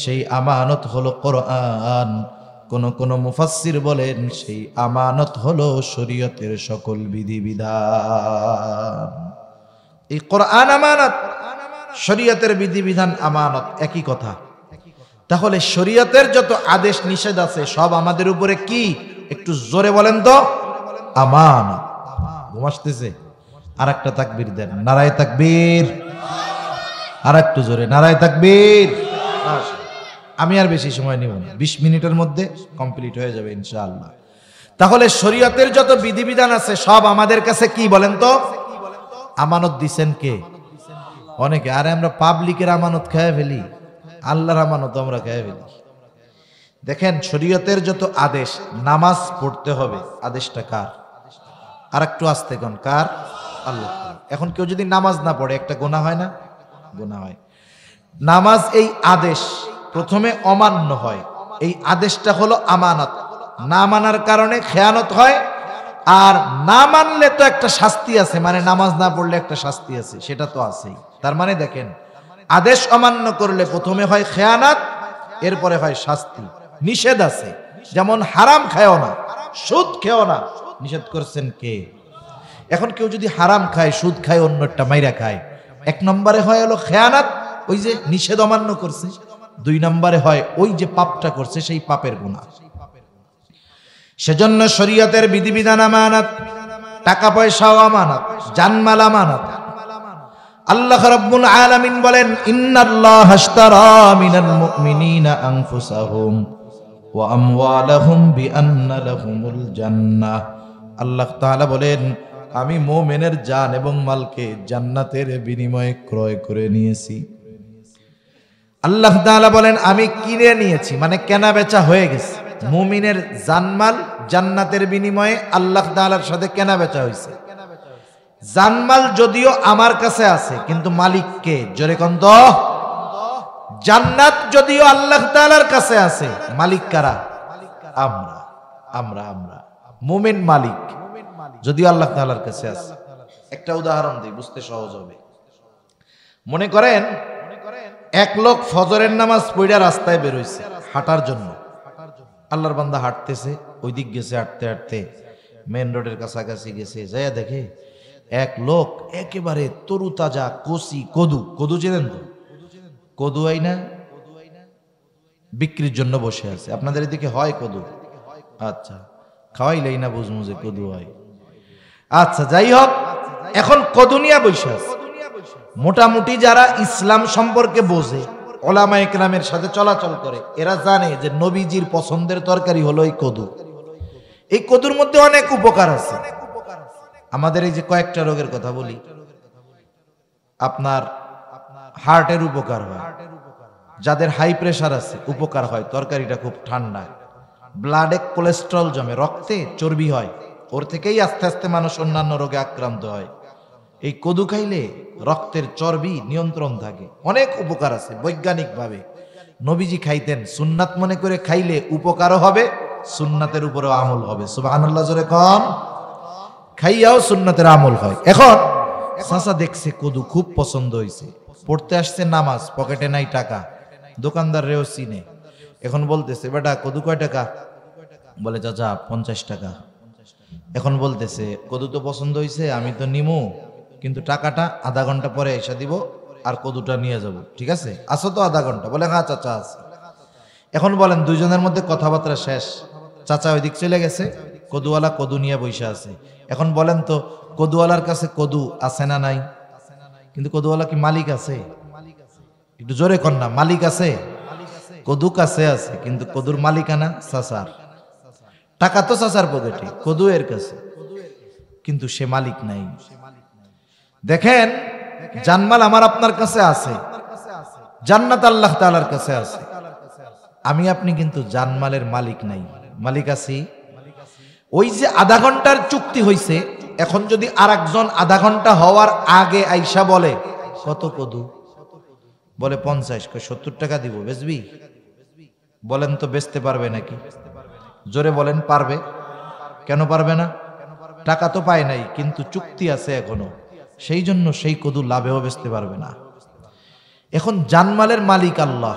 সেই আমানত হলো কোরআন কোন মুফাসসির বলেন সেই আমানত হলো শরীয়তের সকল বিধিবিধান এই কোরআন আমানত শরীয়তের বিধিবিধান আমানত একই কথা তাহলে শরীয়তের যত আদেশ নিষেধ আছে সব আমাদের উপরে কি একটু জোরে বলেন তো আমানত ঘুমাসতেছে আরেকটা তাকবীর দেন নারায়ে তাকবীর আরেকটু জোরে নারায়ে তাকবীর আমি আর বেশি সময় নিব না 20 মিনিটের মধ্যে কমপ্লিট হয়ে যাবে ইনশাআল্লাহ তাহলে শরীয়তের যত বিধিবিধান আছে সব আমাদের কাছে কি বলেন তো আমানত দিবেন কে অনেকে আরে আমরা পাবলিকের আমানত খেয়ে ফেলি আল্লাহর আমানত আমরা খেয়ে ফেলি দেখেন শরীয়তের যত আদেশ নামাজ পড়তে হবে আদেশটা কার আরেকটু আস্তে কোন কার আল্লাহ এখন কেউ যদি নামাজ না পড়ে একটা গুনাহ হয় না গুনাহ হয় নামাজ এই আদেশ প্রথমে অমান্য হয় এই আদেশটা হলো আমানত না মানার কারণে খেয়ানত হয় আর না মানলে তো একটা শাস্তি আছে মানে নামাজ না পড়লে একটা শাস্তি আছে সেটা তো আছেই তার মানে দেখেন আদেশ অমান্য করলে প্রথমে হয় খেয়ানত এরপরে হয় শাস্তি নিষেধ আছে যেমন হারাম খায়ও না সুদ খেও না নিষেধ করেছেন কে এখন কেউ যদি হারাম খায় সুদ খায় অন্যটা মাইরা খায় এক নম্বরে হয় হলো খেয়ানত ওই যে নিষেধ অমান্য করছে দুই নম্বরে হয় ওই যে পাপটা করছে সেই পাপের গুনাহ সেজন্য শরীয়তের বিধিবিধান আমানত টাকা পয়সাও আমানত জানমাল আমানত আল্লাহ রাব্বুল আলামিন বলেন ইন্নাল্লাহা আশতারা মিনাল মুমিনিনা আনফুসাহুম ওয়া আমওয়ালাহুম বিআন্না লাহুমুল জান্নাহ আল্লাহ তাআলা বলেন আমি মুমিনের জান এবং মালকে জান্নাতের বিনিময়ে ক্রয় করে নিয়েছি আল্লাহ তাআলা বলেন আমি কিনে নিয়েছি মানে কেনা বেচা হয়ে গেছে মুমিনের জানমাল জান্নাতের বিনিময়ে আল্লাহ তাআলার সাথে কেনা বেচা হয়েছে জানমাল যদিও আমার কাছে আছে কিন্তু মালিক কে জোরে কোন তো জান্নাত যদিও আল্লাহ তাআলার কাছে আছে মালিক কারা আমরা আমরা আমরা মুমিন মালিক যদিও আল্লাহ তাআলার কাছে আছে একটা উদাহরণ দেই বুঝতে সহজ হবে মনে করেন এক লোক ফজরের নামাজ পড়া রাস্তায় বের হইছে হাঁটার জন্য আল্লাহর বান্দা হাঁটতেছে ওই দিক গেছে হাঁটতে হাঁটতে মেন রোডের কাছাকাছি গেছে যাইয়া দেখে এক লোক একেবারে তরু তাজা কচি কদু কদু চেনেন তো কদু হয় না বিক্রির জন্য বসে আছে আপনাদের এদিকে হয় কদু আচ্ছা খাওয়াইলেই না বুঝমু যে কদু হয় আচ্ছা যাই হোক এখন কদু নিয়া বসে আছে মোটামুটি যারা ইসলাম সম্পর্কে বোঝে ওলামা ইকরামের সাথে চলাচল করে এরা জানে যে নবীজির পছন্দের তরকারি হলো এই কদু এই কদুর মধ্যে অনেক উপকার আছে আমাদের এই যে কয়েকটা রোগের কথা বলি আপনার হার্টের উপকার হয় যাদের হাই প্রেসার আছে উপকার হয় তরকারিটা খুব ঠান্ডা ব্লাডে কোলেস্টেরল জমে রক্তে চর্বি হয় ওর থেকেই আস্তে আস্তে মানুষ অন্যান্য রোগে আক্রান্ত হয় এই কদু খাইলে রক্তের চর্বি নিয়ন্ত্রণ থাকে অনেক উপকার আছে বৈজ্ঞানিকভাবে নবীজি খাইতেন সুন্নাত মনে করে খাইলে উপকারও হবে সুন্নাতের উপরেও আমল হবে সুবহানাল্লাহ জোরে কোন খাইয়াও সুন্নাতের আমল হয় এখন চাচা দেখছে কদু খুব পছন্দ হয়েছে পড়তে আসছে নামাজ পকেটে নাই টাকা দোকানদার রেও চিনে এখন বলতেছে বেটা কদু কয় টাকা বলে চাচা 50 টাকা এখন বলতেছে কদু তো পছন্দ হয়েছে আমি তো নিমু কিন্তু টাকাটা আধা ঘন্টা পরে এসে দিব আর কদুটা নিয়ে যাব ঠিক আছে আসো তো আধা ঘন্টা বলে হ্যাঁ চাচা আছে এখন বলেন দুইজনের মধ্যে কথাবার্তা শেষ চাচা ওই দিক চলে গেছে কদুওয়ালা কদু নিয়ে বসে আছে এখন বলেন তো কদুওয়ালার কাছে কদু আছে না নাই কিন্তু কদুওয়ালা কি মালিক আছে একটু জোরে কর না মালিক আছে কদু কাছে আছে, কিন্তু কদুর মালিকানা চাচার। টাকা তো চাচার পকেটে, কদু এর কাছে, কিন্তু সে মালিক নাই। দেখেন, জানমাল আমার আপনার কাছে আছে, জান্নাত আল্লাহ তাআলার কাছে আছে। আমি আপনি কিন্তু জানমালের মালিক নাই। মালিক আছি। ওই যে আধা ঘন্টার চুক্তি হইছে, এখন যদি আরেকজন আধা ঘন্টা হওয়ার আগে আইসা বলে কত কদু, বলে 50, 70 টাকা দিব, বেচবি? বলেন তো বেচতে পারবে নাকি? জোরে বলেন, পারবে? কেন পারবে না? টাকা তো পায় নাই, কিন্তু চুক্তি আছে এখনো, সেই জন্য সেই কদু লাভেও বেচতে পারবে না। এখন জানমালের মালিক আল্লাহ।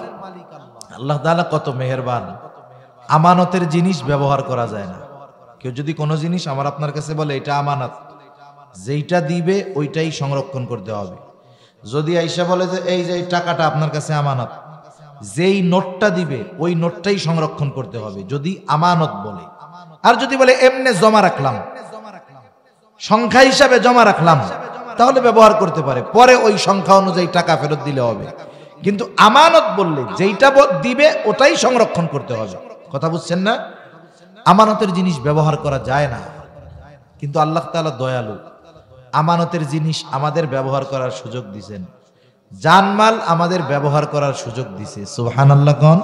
আল্লাহ তাআলা কত মেহেরবান। আমানতের জিনিস ব্যবহার করা যায় না। কেউ যদি কোনো জিনিস আমার আপনার কাছে বলে এটা আমানত, যেইটা দিবে ওইটাই সংরক্ষণ করতে হবে। যদি আইসা বলে যে এই যে টাকাটা আপনার কাছে আমানত, যেই নোটটা দিবে ওই নোটটাই সংরক্ষণ করতে হবে, যদি আমানত বলে। আর যদি বলে এমনে জমা রাখলাম, সংখ্যা হিসাবে জমা রাখলাম, তাহলে ব্যবহার করতে পারে, পরে ওই সংখ্যা অনুযায়ী টাকা ফেরত দিলে হবে। কিন্তু আমানত বললে যেইটা দিবে ওটাই সংরক্ষণ করতে হবে। কথা বুঝছেন না? আমানতের জিনিস ব্যবহার করা যায় না, কিন্তু আল্লাহ তাআলা দয়ালু, আমানতের জিনিস আমাদের ব্যবহার করার সুযোগ দিয়েছেন, জানমাল আমাদের ব্যবহার করার সুযোগ দিছে। সুবহানাল্লাহ কোন?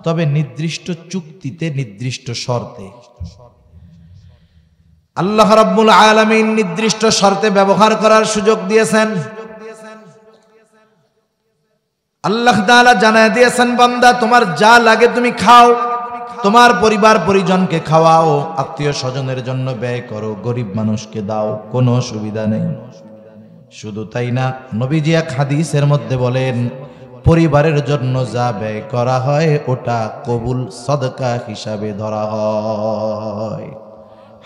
তবে নির্দিষ্ট চুক্তিতে, নির্দিষ্ট শর্তে। আল্লাহ রাব্বুল আলামিন নির্দিষ্ট শর্তে ব্যবহার করার সুযোগ দিয়েছেন। আল্লাহ তাআলা জানায় দিয়েছেন, বান্দা তোমার যা লাগে তুমি খাও, তোমার পরিবার পরিজনকে খাওয়াও, আত্মীয় স্বজনের জন্য ব্যয় করো, গরিব মানুষকে দাও, কোনো অসুবিধা নেই। শুধু তাই না, নবীজি এক হাদিসের মধ্যে বলেন, পরিবারের জন্য যা ব্যয় করা হয় ওটা কবুল সদকা হিসাবে ধরা হয়।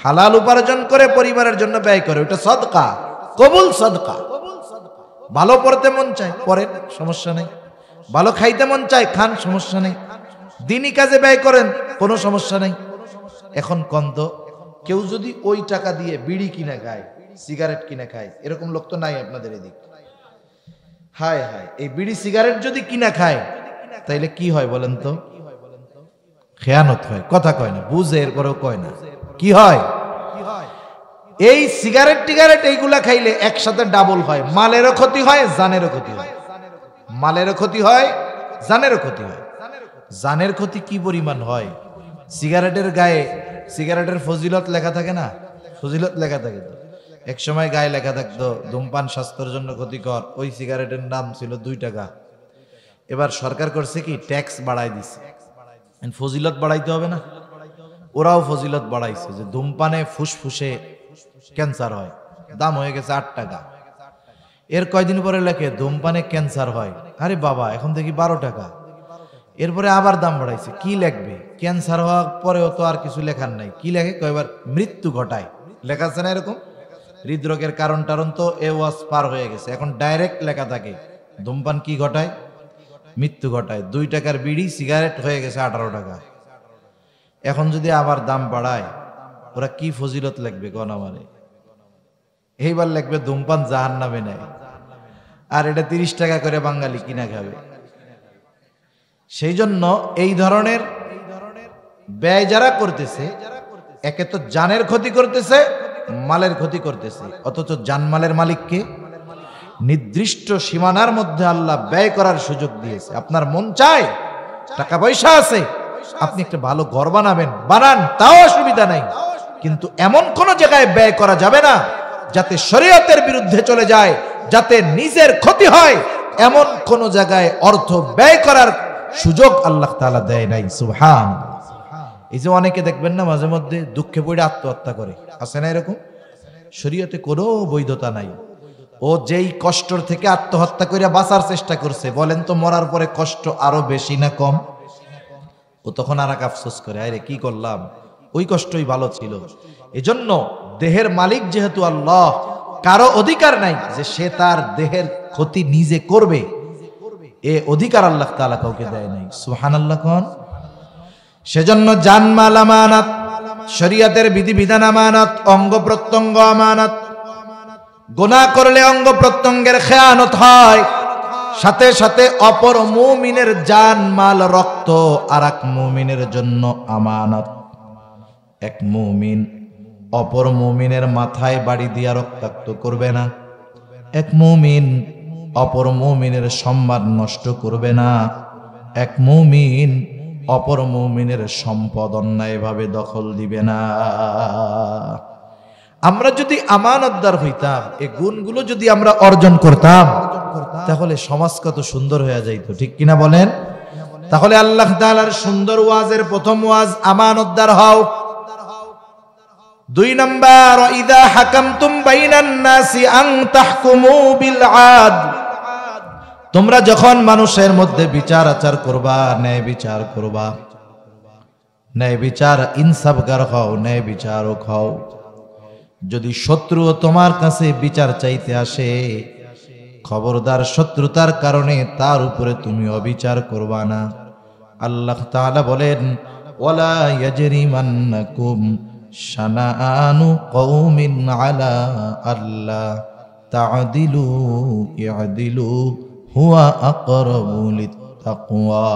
হালাল উপার্জন করে পরিবারের জন্য ব্যয় করে, ওটা সদকা, কবুল সদকা। ভালো পড়তে মন চায় পড়েন, সমস্যা নেই। ভালো খাইতে মন চায় খান, সমস্যা নেই। দিনী কাজে ব্যয় করেন, কোনো সমস্যা নেই। এখন কন্ত কেউ যদি ওই টাকা দিয়ে বিড়ি কিনে খায়, সিগারেট কিনে খায়, এরকম লোক তো নাই আপনাদের এদিক? হায় হায়, এই বিড়ি সিগারেট যদি কিনা খায় তাইলে কি হয় বলেন তো? খেয়ানত হয়। কথা কয় না, বুঝে এরপরেও কয় না। কি হয়? এই সিগারেট টিগারেট এইগুলা খাইলে একসাথে ডাবল হয়, মালেরও ক্ষতি হয়, জানেরও ক্ষতি হয়। মালেরও ক্ষতি হয়, জানেরও ক্ষতি হয়। জানের ক্ষতি কি পরিমাণ হয়? সিগারেটের গায়ে সিগারেটের ফজিলত লেখা থাকে না? ফজিলত লেখা থাকে তো। এক সময় গায়ে লেখা থাকতো ধূমপান স্বাস্থ্যের জন্য ক্ষতিকর, ওই সিগারেটের দাম ছিল 2 টাকা। এবার সরকার করছে কি, ট্যাক্স বাড়াই দিছে। ফজিলত বাড়াইতে হবে না? ওরাও ফজিলত বাড়াইছে যে ধূমপানে ফুসফুসে ক্যান্সার হয়, দাম হয়ে গেছে 8 টাকা। এর কয়দিন পরে লেখে ধূমপানে ক্যান্সার হয়, আরে বাবা এখন দেখি 12 টাকা। এরপরে আবার দাম বাড়াইছে, কি লিখবে? ক্যান্সার হওয়ার পরেও তো আর কিছু লেখার নাই, কি লেখে? কয়বার মৃত্যু ঘটায়, লেখা আছে না এরকম? হৃদরোগের কারণ টারণ তো এ ওয়াজ পার হয়ে গেছে, এখন ডাইরেক্ট লেখা থাকে ধূমপান কি ঘটায়? মৃত্যু ঘটায়। 2 টাকার বিড়ি সিগারেট হয়ে গেছে 18 টাকা। এখন যদি আবার দাম বাড়ায়, ওরা কি ফজিলত লিখবে কোন আমারে? এইবার লিখবে ধূমপান জাহান্নামে নেয়, আর এটা 30 টাকা করে বাঙালি কিনা খাবে। সেই জন্য এই ধরনের ব্যয় যারা করতেছে, একে তো জানের ক্ষতি করতেছে, মালের ক্ষতি করতেছে। অথচ জানমালের মালিককে নির্দিষ্ট সীমানার মধ্যে আল্লাহ ব্যয় করার সুযোগ দিয়েছে। আপনার মন চায়, টাকা পয়সা আছে, আপনি একটা ভালো ঘর বানাবেন, বানান, তাও অসুবিধা নাই, কিন্তু এমন কোন জায়গায় ব্যয় করা যাবে না যাতে শরীয়তের বিরুদ্ধে চলে যায়, যাতে নিজের ক্ষতি হয়, এমন কোন জায়গায় অর্থ ব্যয় করার সুযোগ আল্লাহ তাআলা দেয় নাই। সুবহানাল্লাহ। এই যে অনেকে দেখবেন না মাঝে মধ্যে দুঃখে পড়ে আত্মহত্যা করে, আছে না এরকম? শরীয়তে কোনো বৈধতা নাই। ও যেই কষ্টর থেকে আত্মহত্যা করে বাঁচার চেষ্টা করছে, বলেন তো মরার পরে কষ্ট আরো বেশি না কম? ও তখন আর এক আফসোস করে, আরে কি করলাম, ওই কষ্টই ভালো ছিল। এজন্য দেহের মালিক যেহেতু আল্লাহ, কারো অধিকার নাই যে সে তার দেহের ক্ষতি নিজে করবে, এ অধিকার আল্লাহ তাআলা কাউকে দেয় নাই। সুবহানাল্লাহ কোন? সেজন্য জানমাল আমানত, শরীয়তের বিধিবিধান আমানত, অঙ্গ প্রত্যঙ্গ আমানত। গুনাহ করলে অঙ্গ প্রত্যঙ্গের খেয়ানত হয়, সাথে সাথে অপর মুমিনের জান মাল রক্ত আরেক মুমিনের জন্য আমানত। এক মুমিন অপর মুমিনের মাথায় বাড়ি দিয়া রক্তাক্ত করবে না। এক মুমিন অপর মুমিনের সম্মান নষ্ট করবে না। এক মুমিন অপর মুমিনের সম্পদ অন্যায়ভাবে দখল দিবে না। আমরা যদি আমানতদার হইতাম, এই গুণগুলো যদি আমরা অর্জন করতাম, তাহলে সমাজ কত সুন্দর হয়ে যাইত, ঠিক কিনা বলেন? তাহলে আল্লাহ তাআলার সুন্দর ওয়াজের প্রথম ওয়াজ আমানতদার হও। 2 নাম্বার, ইযা হাকামতুম বাইনান নাসি আন তাহকুমু বিল আদল। তোমরা যখন মানুষের মধ্যে বিচার আচার করবা, ন্যায় বিচার করবা, ন্যায় বিচার ইনসাফগার হও, ন্যায় বিচারক হও। যদি শত্রু তোমার কাছে বিচার চাইতে আসে, খবরদার শত্রুতার কারণে তার উপরে তুমি অবিচার করবা না। আল্লাহ তাআলা বলেন, ওয়ালা ইয়াজরিমান্নাকুম শানাআনু কওমিন আলা আল্লা তা'দিলু ইয়াদিলু হুয়া আকরাবু লিত্তাকওয়া।